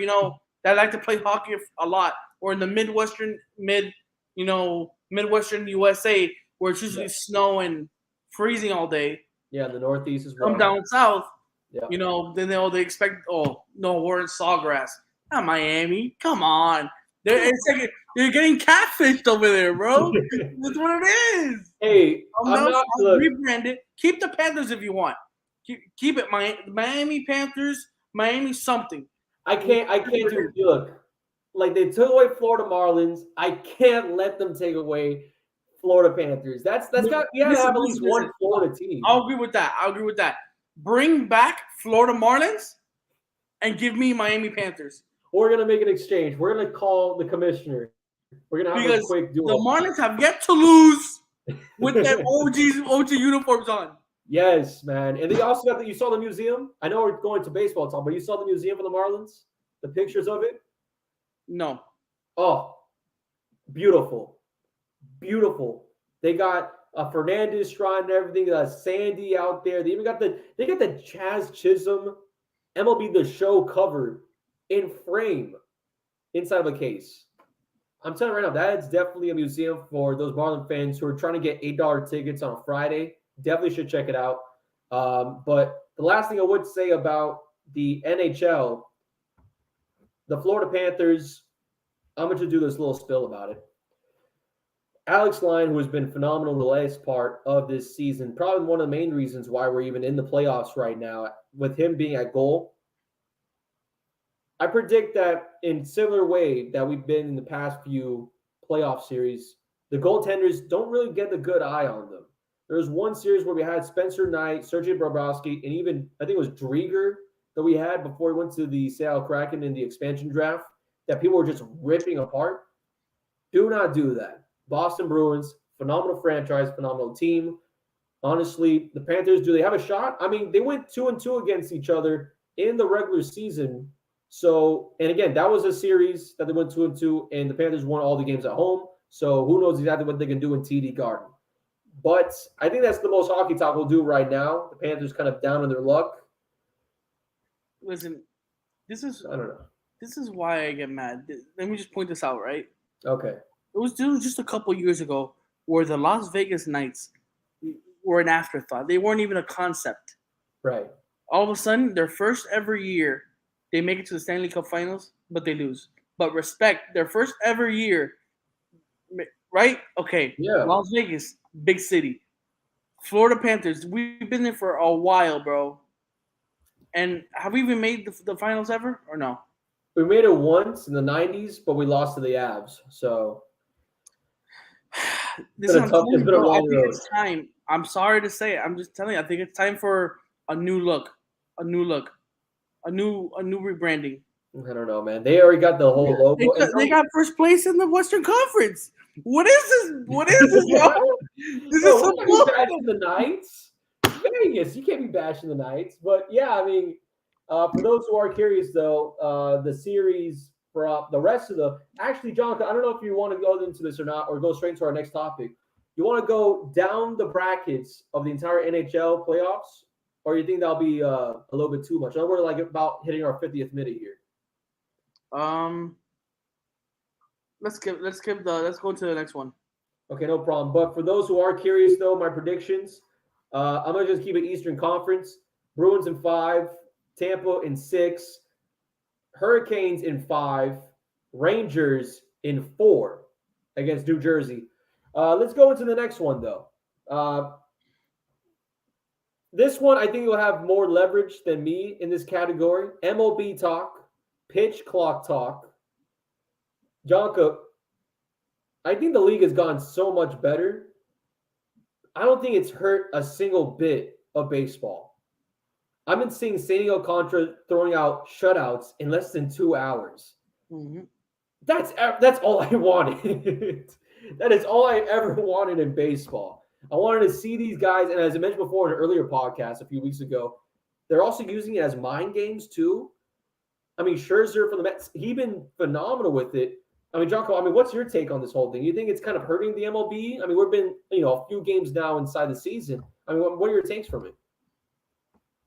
that like to play hockey a lot, or in the Midwestern USA where it's usually snow and freezing all day. Yeah, the Northeast as well. Come down south, then they expect, oh no, we're in Sawgrass, not Miami. Come on, they're getting catfished over there, bro. That's what it is. Hey, rebrand it. Keep the Panthers if you want. Keep it Miami Panthers, Miami something. I can't do. Look, like they took away Florida Marlins. I can't let them take away Florida Panthers. We gotta have at least one Florida team. I'll agree with that. Bring back Florida Marlins and give me Miami Panthers. We're gonna make an exchange. We're gonna call the commissioner. We're gonna have a quick duel. The Marlins have yet to lose with their OG uniforms on. Yes, man. And they also you saw the museum? I know we're going to baseball talk, but you saw the museum for the Marlins? The pictures of it? No. Oh, beautiful. Beautiful. They got a Fernandez shrine and everything. Sandy out there. They got the Chaz Chisholm MLB The Show cover in frame inside of a case. I'm telling you right now, that's definitely a museum for those Marlin fans who are trying to get $8 tickets on a Friday. Definitely should check it out. But the last thing I would say about the NHL, the Florida Panthers, I'm going to do this little spill about it. Alex Lyon, who has been phenomenal the last part of this season, probably one of the main reasons why we're even in the playoffs right now, with him being at goal. I predict that in similar way that we've been in the past few playoff series, the goaltenders don't really get the good eye on them. There was one series where we had Spencer Knight, Sergei Bobrovsky, and even I think it was Drieger that we had before we went to the Seattle Kraken in the expansion draft that people were just ripping apart. Do not do that. Boston Bruins, phenomenal franchise, phenomenal team. Honestly, the Panthers, do they have a shot? I mean, they went 2-2 against each other in the regular season. So, and again, that was a series that they went 2-2, and the Panthers won all the games at home. So who knows exactly what they can do in TD Garden. But I think that's the most hockey talk we'll do right now. The Panthers kind of down on their luck. Listen, this is I don't know. this is why I get mad. Let me just point this out, right? Okay. It was just a couple years ago where the Las Vegas Knights were an afterthought. They weren't even a concept. Right. All of a sudden, their first ever year, they make it to the Stanley Cup Finals, but they lose. But respect, their first ever year, right? Okay, Yeah. Las Vegas, big city. Florida Panthers, we've been there for a while, bro. And have we even made the finals ever or no? We made it once in the 90s, but we lost to the Avs. So This is what I'm telling it's you, been a bro. I long think road. it's time. I'm sorry to say it. I'm just telling you. I think it's time for a new look, a new rebranding. I don't know, man. They already got the whole logo. They got first place in the Western Conference. What is this? What is this, bro? This is so cool. Bashing the Knights. Vegas, you can't be bashing the Knights. But yeah, I mean, for those who are curious, though, the series for the rest of the actually, Jonathan, I don't know if you want to go into this or not, or go straight to our next topic. You want to go down the brackets of the entire NHL playoffs, or you think that'll be a little bit too much? I know we're like about hitting our 50th minute here. Let's go to the next one. Okay, no problem. But for those who are curious, though, my predictions, I'm gonna just keep it Eastern Conference. Bruins in 5, Tampa in 6, Hurricanes in 5, Rangers in 4 against New Jersey. Let's go into the next one, though. This one, I think you'll have more leverage than me in this category. MLB talk, pitch clock talk. Jonka, I think the league has gotten so much better. I don't think it's hurt a single bit of baseball. I've been seeing Sandy Alcantara throwing out shutouts in less than 2 hours. Mm-hmm. That's all I wanted. That is all I ever wanted in baseball. I wanted to see these guys, and as I mentioned before in an earlier podcast a few weeks ago, they're also using it as mind games too. I mean, Scherzer for the Mets, he's been phenomenal with it. I mean, Jonko, what's your take on this whole thing? You think it's kind of hurting the MLB? I mean, we've been, a few games now inside the season. I mean, what are your takes from it?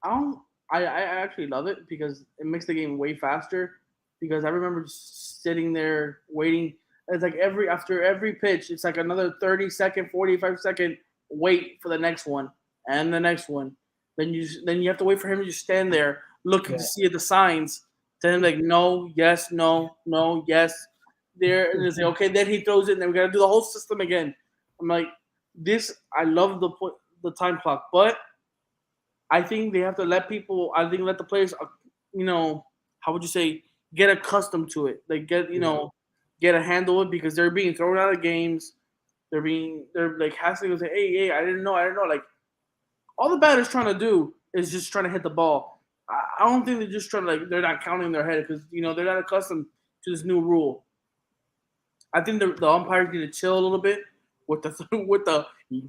I actually love it because it makes the game way faster. Because I remember just sitting there waiting. It's like after every pitch, it's like another 30-second, 45-second wait for the next one and the next one. Then you have to wait for him to just stand there looking to see the signs. Then like no, yes, no, yes. There and it's like okay, then he throws it, and then we gotta do the whole system again. I'm like, I love the time clock, but I think they have to let the players, how would you say, get accustomed to it. Like get a handle of it because they're being thrown out of games. They're like hasting to say, hey, I didn't know. Like all the batters trying to do is just trying to hit the ball. I don't think they're just trying to they're not counting their head because they're not accustomed to this new rule. I think the umpires need to chill a little bit with the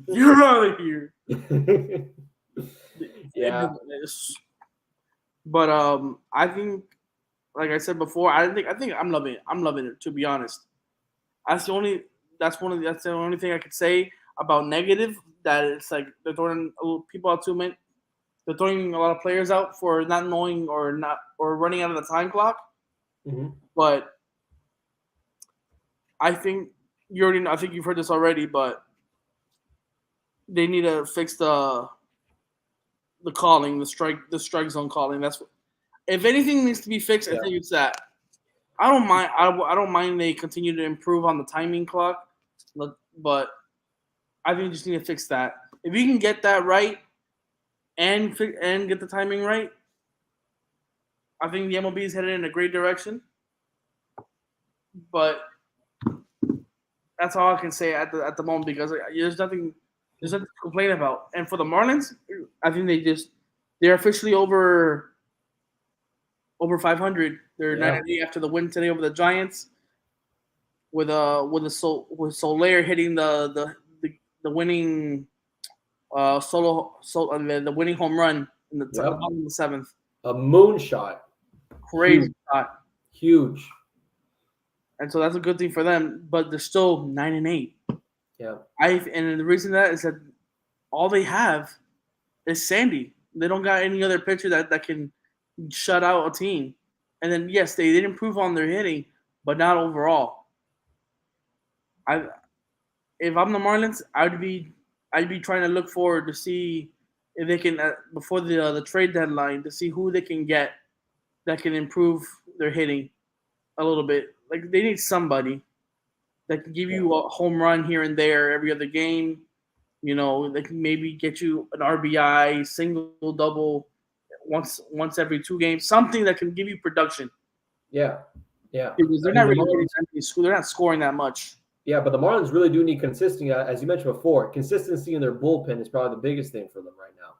you're out of here. Yeah. But I think, like I said before, I think I'm loving it. I'm loving it, to be honest. That's the only thing I could say about negative, that it's like they're throwing people out too many. They're throwing a lot of players out for not knowing or running out of the time clock. Mm-hmm. But I think I think you've heard this already, but they need to fix the calling, the strike zone calling. That's if anything needs to be fixed. I think it's that. I don't mind. I don't mind they continue to improve on the timing clock, But I think you just need to fix that. If you can get that right and get the timing right, I think the MLB is headed in a great direction. But that's all I can say at the moment because there's nothing to complain about. And for the Marlins, I think they're officially over 500. They're 9-8 after the win today over the Giants. With Soler hitting the winning the winning home run in the top of the seventh. A moonshot. Crazy shot. Huge. And so that's a good thing for them, but they're still 9-8. Yeah. And the reason that is that all they have is Sandy. They don't got any other pitcher that can shut out a team. And then yes, they did improve on their hitting, but not overall. If I'm the Marlins, I'd be trying to look forward to see if they can before the trade deadline to see who they can get that can improve their hitting a little bit. Like they need somebody that can give you a home run here and there every other game. You know, they can maybe get you an RBI, single, double, once every 2 games, something that can give you production. Yeah. Because they're not really they're not scoring that much. Yeah, but the Marlins really do need consistency, as you mentioned before. Consistency in their bullpen is probably the biggest thing for them right now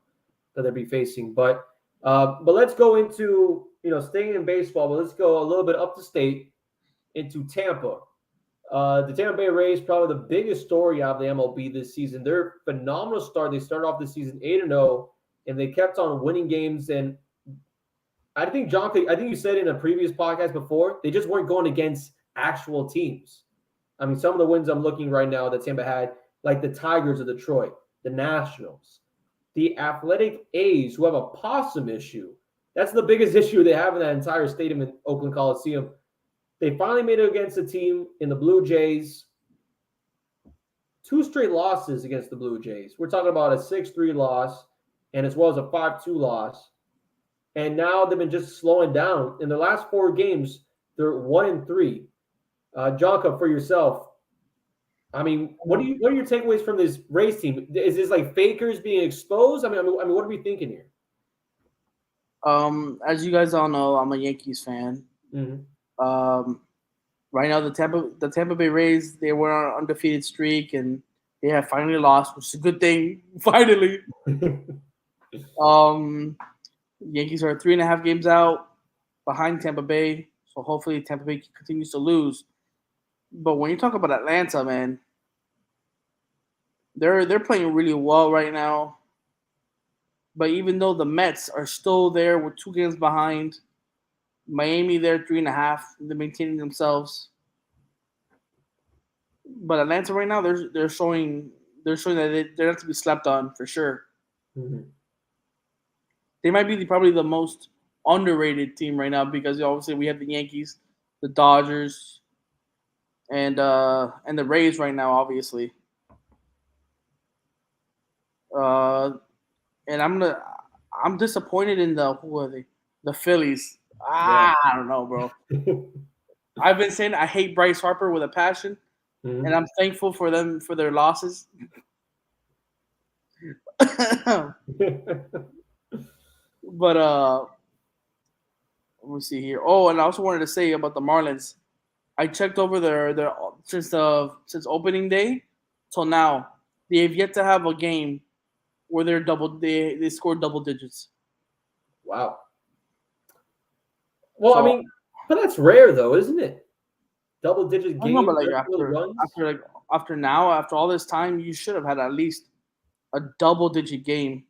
that they'll be facing. But let's go into staying in baseball. But let's go a little bit up the state into Tampa. The Tampa Bay Rays, probably the biggest story out of the MLB this season. Their phenomenal start. They started off the season 8-0, and they kept on winning games. And I think, John, you said in a previous podcast before, they just weren't going against actual teams. I mean, some of the wins I'm looking right now that Tampa had, like the Tigers of Detroit, the Nationals, the Athletic A's, who have a possum issue. That's the biggest issue they have in that entire stadium in Oakland Coliseum. They finally made it against a team in the Blue Jays. 2 straight losses against the Blue Jays. We're talking about a 6-3 loss and as well as a 5-2 loss. And now they've been just slowing down. In the last 4 games, they're 1-3. Jonka, for yourself, I mean, what are your takeaways from this Rays team? Is this like fakers being exposed? I mean, what are we thinking here? As you guys all know, I'm a Yankees fan. Mm-hmm. Right now, the Tampa Bay Rays, they were on an undefeated streak, and they have finally lost, which is a good thing. Finally, Yankees are 3.5 games out behind Tampa Bay, so hopefully Tampa Bay continues to lose. But when you talk about Atlanta, man, they're playing really well right now. But even though the Mets are still there with 2 games behind, Miami they're 3.5. They're maintaining themselves. But Atlanta right now they're showing that they're not to be slept on for sure. Mm-hmm. They might be probably the most underrated team right now because obviously we have the Yankees, the Dodgers, and the Rays right now, obviously. And I'm disappointed in who are they? The Phillies. I don't know, bro. I've been saying I hate Bryce Harper with a passion, and I'm thankful for them for their losses. But let me see here. Oh, and I also wanted to say about the Marlins. I checked over their since opening day till now. They have yet to have a game where they scored double digits. Wow. Well, I mean, but that's rare though, isn't it? Double-digit games. I know, but like after all this time, you should have had at least a double-digit game.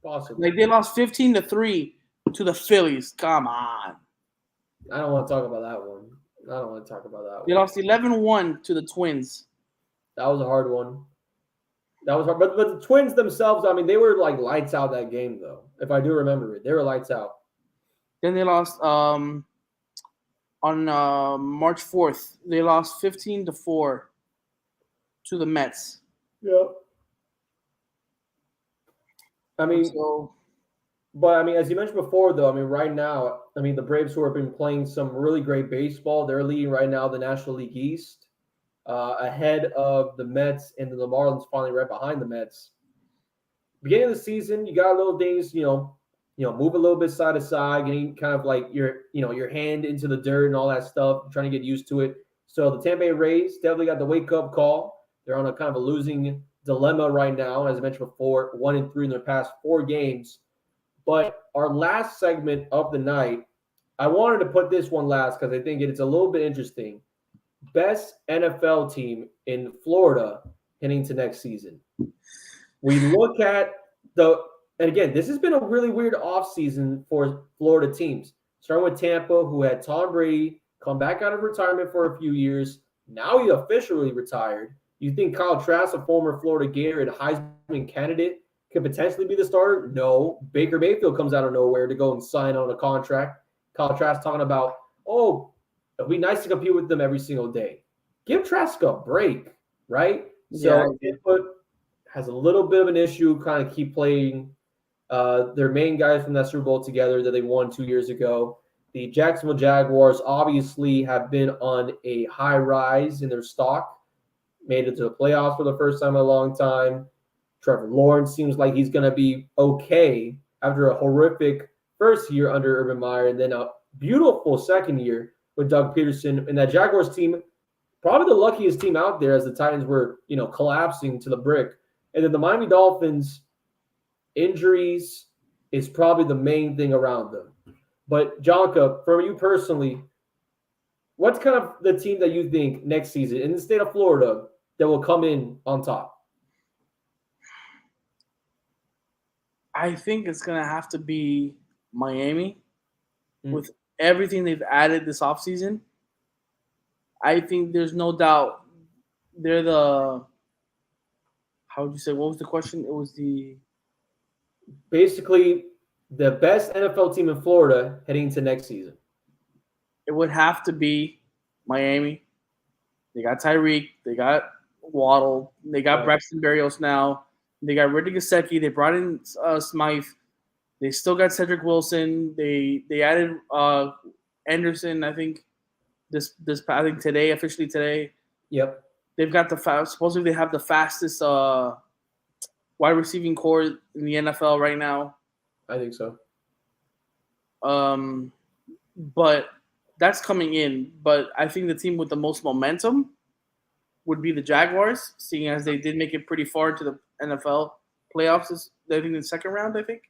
Possibly. Like they lost 15-3 to the Phillies. Come on. I don't want to talk about that one. They lost 11-1 to the Twins. That was a hard one. That was hard. But the Twins themselves, I mean, they were like lights out that game, though. If I do remember it, they were lights out. Then they lost on March 4th. They lost 15-4 to the Mets. Yeah. I mean, but I mean, as you mentioned before, though, I mean, right now, I mean, the Braves who have been playing some really great baseball, they're leading right now the National League East. ahead of the Mets, and then the Marlins finally right behind the Mets. Beginning of the season, you got little things, move a little bit side to side, getting kind of like your hand into the dirt and all that stuff, trying to get used to it. So the Tampa Bay Rays definitely got the wake up call. They're on a kind of a losing dilemma right now, as I mentioned before, 1-3 in their past 4 games. But our last segment of the night, I wanted to put this one last because I think it's a little bit interesting. Best NFL team in Florida heading to next season. We look at and again, this has been a really weird offseason for Florida teams. Starting with Tampa, who had Tom Brady come back out of retirement for a few years. Now he officially retired. You think Kyle Trask, a former Florida Gator and Heisman candidate, could potentially be the starter? No. Baker Mayfield comes out of nowhere to go and sign on a contract. Kyle Trask talking about, it'd be nice to compete with them every single day. Give Trask a break, right? So Tampa has a little bit of an issue, kind of keep playing their main guys from that Super Bowl together that they won 2 years ago. The Jacksonville Jaguars obviously have been on a high rise in their stock, made it to the playoffs for the first time in a long time. Trevor Lawrence seems like he's going to be okay after a horrific first year under Urban Meyer and then a beautiful second year with Doug Peterson. And that Jaguars team, probably the luckiest team out there as the Titans were, collapsing to the brick. And then the Miami Dolphins, injuries is probably the main thing around them. But, Jonka, for you personally, what's kind of the team that you think next season in the state of Florida that will come in on top? I think it's going to have to be Miami with everything they've added this offseason. I think there's no doubt they're the – how would you say? What was the question? It was the – basically the best NFL team in Florida heading into next season. It would have to be Miami. They got Tyreek. They got Waddle. They got Braxton Berrios now. They got Riddick Gesicki. They brought in Smythe. They still got Cedric Wilson. They added Anderson, I think, officially today. Yep. They've got supposedly they have the fastest wide receiving core in the NFL right now. I think so. But that's coming in. But I think the team with the most momentum would be the Jaguars, seeing as they did make it pretty far into the NFL playoffs. I think in the second round, I think.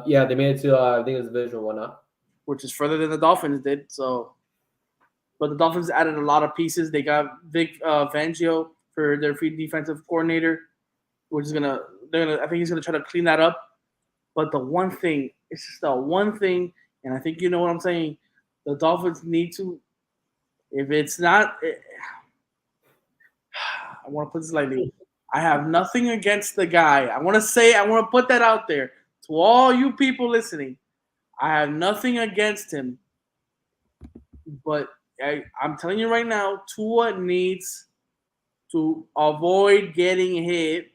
Yeah, they made it to, I think it was the division or whatnot. Which is further than the Dolphins did. So, but the Dolphins added a lot of pieces. They got Vic Fangio for their free defensive coordinator, which is I think he's gonna try to clean that up. But the one thing, it's just the one thing, and I think you know what I'm saying. The Dolphins need to, if it's not, I want to put this lightly. I have nothing against the guy. I want to put that out there to all you people listening. I have nothing against him, but I'm telling you right now, Tua needs to avoid getting hit.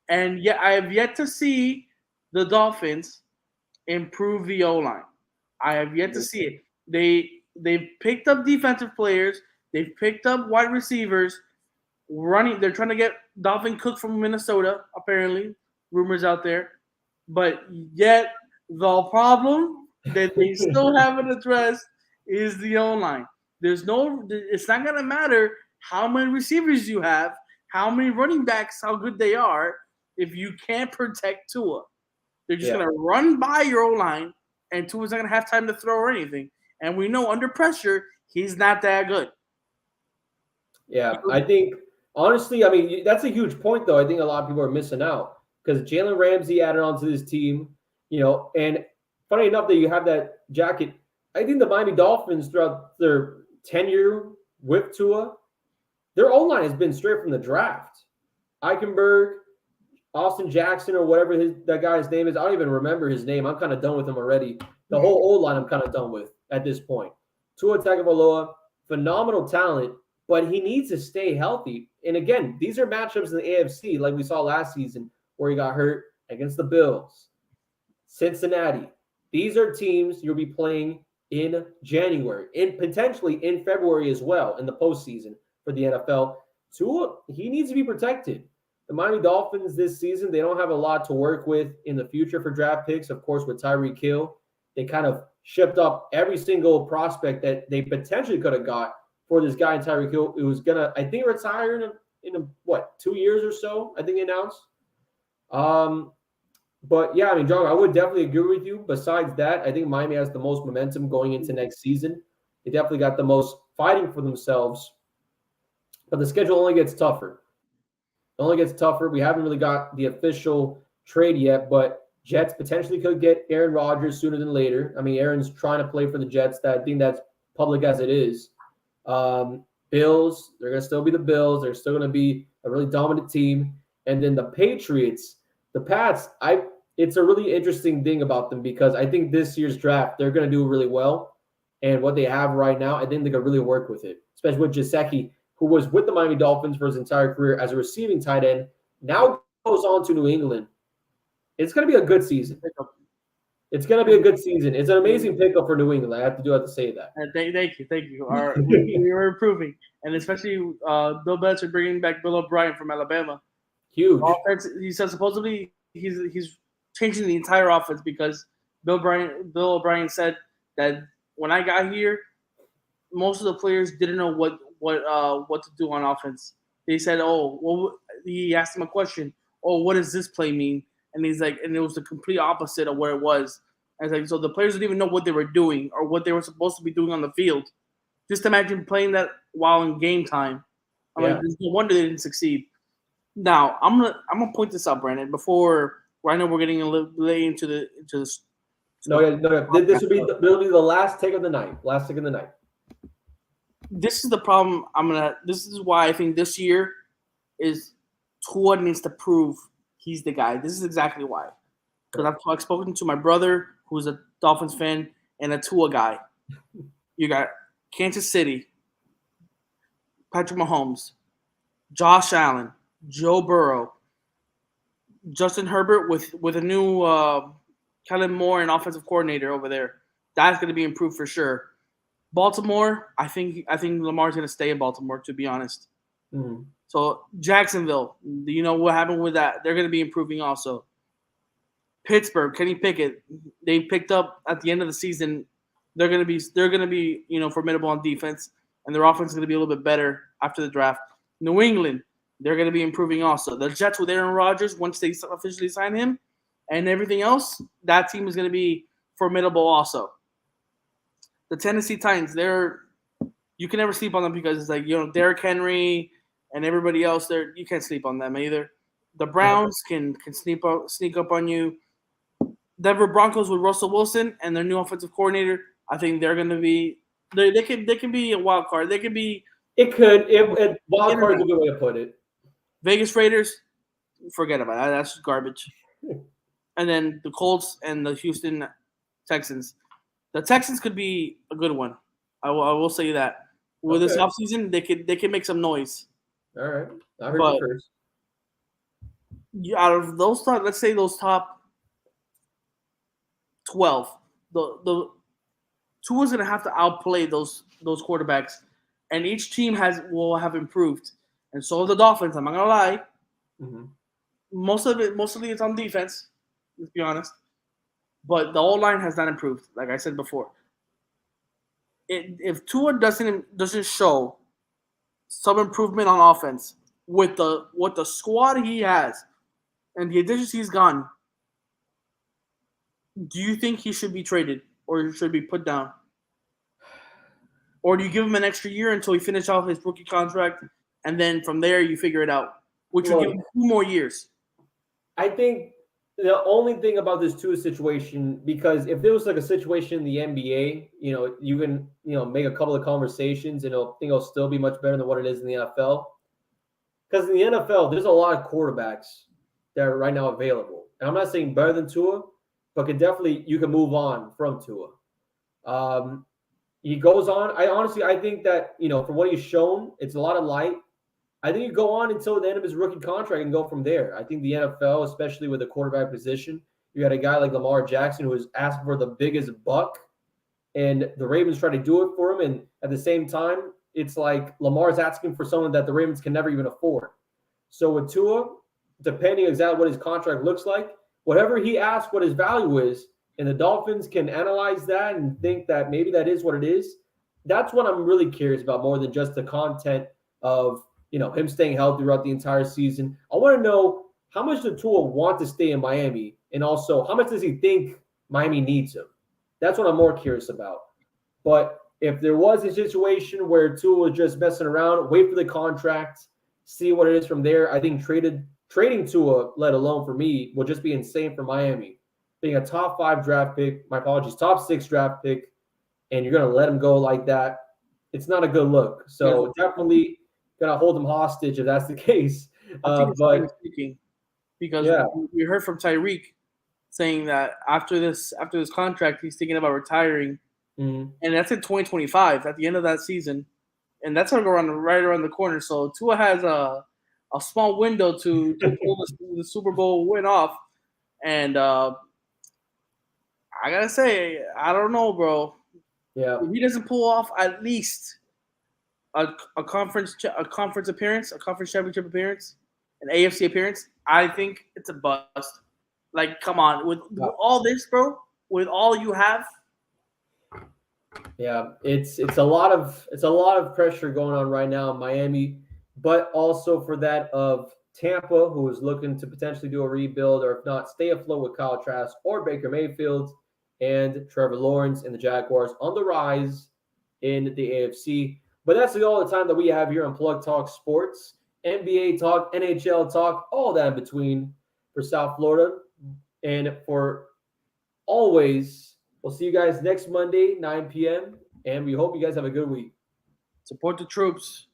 And yet, I have yet to see the Dolphins improve the O-line. I have yet to see it. They've picked up defensive players. They've picked up wide receivers. They're trying to get Dalvin Cook from Minnesota, apparently. Rumors out there. But yet, the problem that they still haven't addressed is the O-line. It's not going to matter how many receivers you have, how many running backs, how good they are, if you can't protect Tua. They're just going to run by your O-line, and Tua's not going to have time to throw or anything. And we know under pressure, he's not that good. Yeah, I think, honestly, I mean, that's a huge point, though. I think a lot of people are missing out because Jalen Ramsey added onto this team, and funny enough that you have that jacket. I think the Miami Dolphins, throughout their tenure with Tua, their O-line has been straight from the draft. Eichenberg, Austin Jackson, or whatever that guy's name is. I don't even remember his name. I'm kind of done with him already. The whole O-line I'm kind of done with at this point. Tua Tagovailoa, phenomenal talent, but he needs to stay healthy. And again, these are matchups in the AFC like we saw last season where he got hurt against the Bills, Cincinnati. These are teams you'll be playing in January, and potentially in February as well in the postseason for the NFL. Tua, he needs to be protected. The Miami Dolphins this season, they don't have a lot to work with in the future for draft picks. Of course, with Tyreek Hill, they kind of shipped up every single prospect that they potentially could have got for this guy in Tyreek Hill, who was gonna, I think, retire in 2 years or so. I think they announced. But yeah, I mean, John, I would definitely agree with you. Besides that, I think Miami has the most momentum going into next season. They definitely got the most fighting for themselves. But the schedule only gets tougher. It only gets tougher. We haven't really got the official trade yet, but Jets potentially could get Aaron Rodgers sooner than later. I mean, Aaron's trying to play for the Jets. I think that's public as it is. Bills, they're going to still be the Bills. They're still going to be a really dominant team. And then the Patriots, the Pats, it's a really interesting thing about them because I think this year's draft, they're going to do really well. And what they have right now, I think they could really work with it, especially with Gesicki, who was with the Miami Dolphins for his entire career as a receiving tight end, now goes on to New England. It's going to be a good season. It's going to be a good season. It's an amazing pickup for New England. I have to say that. Thank you. We were improving, and especially Bill Belichick bringing back Bill O'Brien from Alabama. Huge. Offense, he said supposedly he's changing the entire offense because Bill O'Brien said that when I got here, most of the players didn't know what to do on offense. They said, he asked him a question. Oh, what does this play mean? And he's like, and it was the complete opposite of where it was. And it's like, so the players didn't even know what they were doing or what they were supposed to be doing on the field. Just imagine playing that while in game time. Like, there's no wonder they didn't succeed. Now, I'm gonna point this out, Brandon, before I know we're getting a little late into this. No. This will be the last take of the night. This is the problem. This is why I think this year is Tua needs to prove he's the guy. This is exactly why. Because I've spoken to my brother, who's a Dolphins fan, and a Tua guy. You got Kansas City, Patrick Mahomes, Josh Allen, Joe Burrow, Justin Herbert with a new Kellen Moore, an offensive coordinator over there. That's going to be improved for sure. Baltimore, I think Lamar's going to stay in Baltimore, to be honest. Mm-hmm. So Jacksonville, you know what happened with that? They're going to be improving also. Pittsburgh, Kenny Pickett, they picked up at the end of the season. They're going to be formidable on defense, and their offense is going to be a little bit better after the draft. New England, they're going to be improving also. The Jets with Aaron Rodgers, once they officially sign him, and everything else, that team is going to be formidable also. The Tennessee Titans, you can never sleep on them because it's like, Derrick Henry and everybody else there, you can't sleep on them either. The Browns can sneak up on you. Denver Broncos with Russell Wilson and their new offensive coordinator, I think they're going to be they can be a wild card. They could be. It could. Wild card is a good way to put it. Vegas Raiders, forget about that. That's garbage. And then the Colts and the Houston Texans. The Texans could be a good one. I will say that. With this offseason, they can make some noise. All right. I heard you first. Out of those let's say those top 12, the Tua's going to have to outplay those quarterbacks, and each team will have improved, and so the Dolphins. I'm not gonna lie. Mm-hmm. Mostly it's on defense. Let's be honest, but the O-line has not improved. Like I said before, if Tua doesn't show some improvement on offense with the squad he has and the additions he's gotten, do you think he should be traded or should be put down? Or do you give him an extra year until he finishes out his rookie contract, and then from there you figure it out, which would give him 2 more years? I think the only thing about this Tua situation, because if there was like a situation in the NBA, you can make a couple of conversations and I think it'll still be much better than what it is in the NFL. Because in the NFL, there's a lot of quarterbacks that are right now available, and I'm not saying better than Tua, but you can move on from Tua. He goes on. I think that, for what he's shown, it's a lot of light. I think you go on until the end of his rookie contract and go from there. I think the NFL, especially with the quarterback position, you got a guy like Lamar Jackson who is asking for the biggest buck. and the Ravens try to do it for him. And at the same time, it's like Lamar's asking for someone that the Ravens can never even afford. So with Tua, depending exactly what his contract looks like, whatever he asks, what his value is, and the Dolphins can analyze that and think that maybe that is what it is. That's what I'm really curious about more than just the content of him staying healthy throughout the entire season. I want to know how much does Tua want to stay in Miami, and also how much does he think Miami needs him. That's what I'm more curious about. But if there was a situation where Tua was just messing around, wait for the contract, see what it is from there. I think trading Tua, let alone for me, would just be insane for Miami. Being a top 5 draft pick, my apologies, top 6 draft pick, and you're going to let him go like that, it's not a good look. So definitely going to hold him hostage if that's the case. I think it's But speaking because yeah, we heard from Tyreek saying that after this contract, he's thinking about retiring, and that's in 2025 at the end of that season, and that's gonna go right around the corner. So Tua has a small window to pull the Super Bowl win off, and I gotta say, I don't know, bro. yeah. If he doesn't pull off at least a conference appearance, a conference championship appearance, an AFC appearance, I think it's a bust. Like, come on, with all this, bro, with all you have. Yeah, it's a lot of pressure going on right now in Miami, but also for that of Tampa, who is looking to potentially do a rebuild, or if not, stay afloat with Kyle Trask or Baker Mayfield, and Trevor Lawrence and the Jaguars on the rise in the AFC. But that's all the time that we have here on Plug Talk Sports, NBA talk, NHL talk, all that in between for South Florida, and for always. We'll see you guys next Monday, 9 p.m., and we hope you guys have a good week. Support the troops.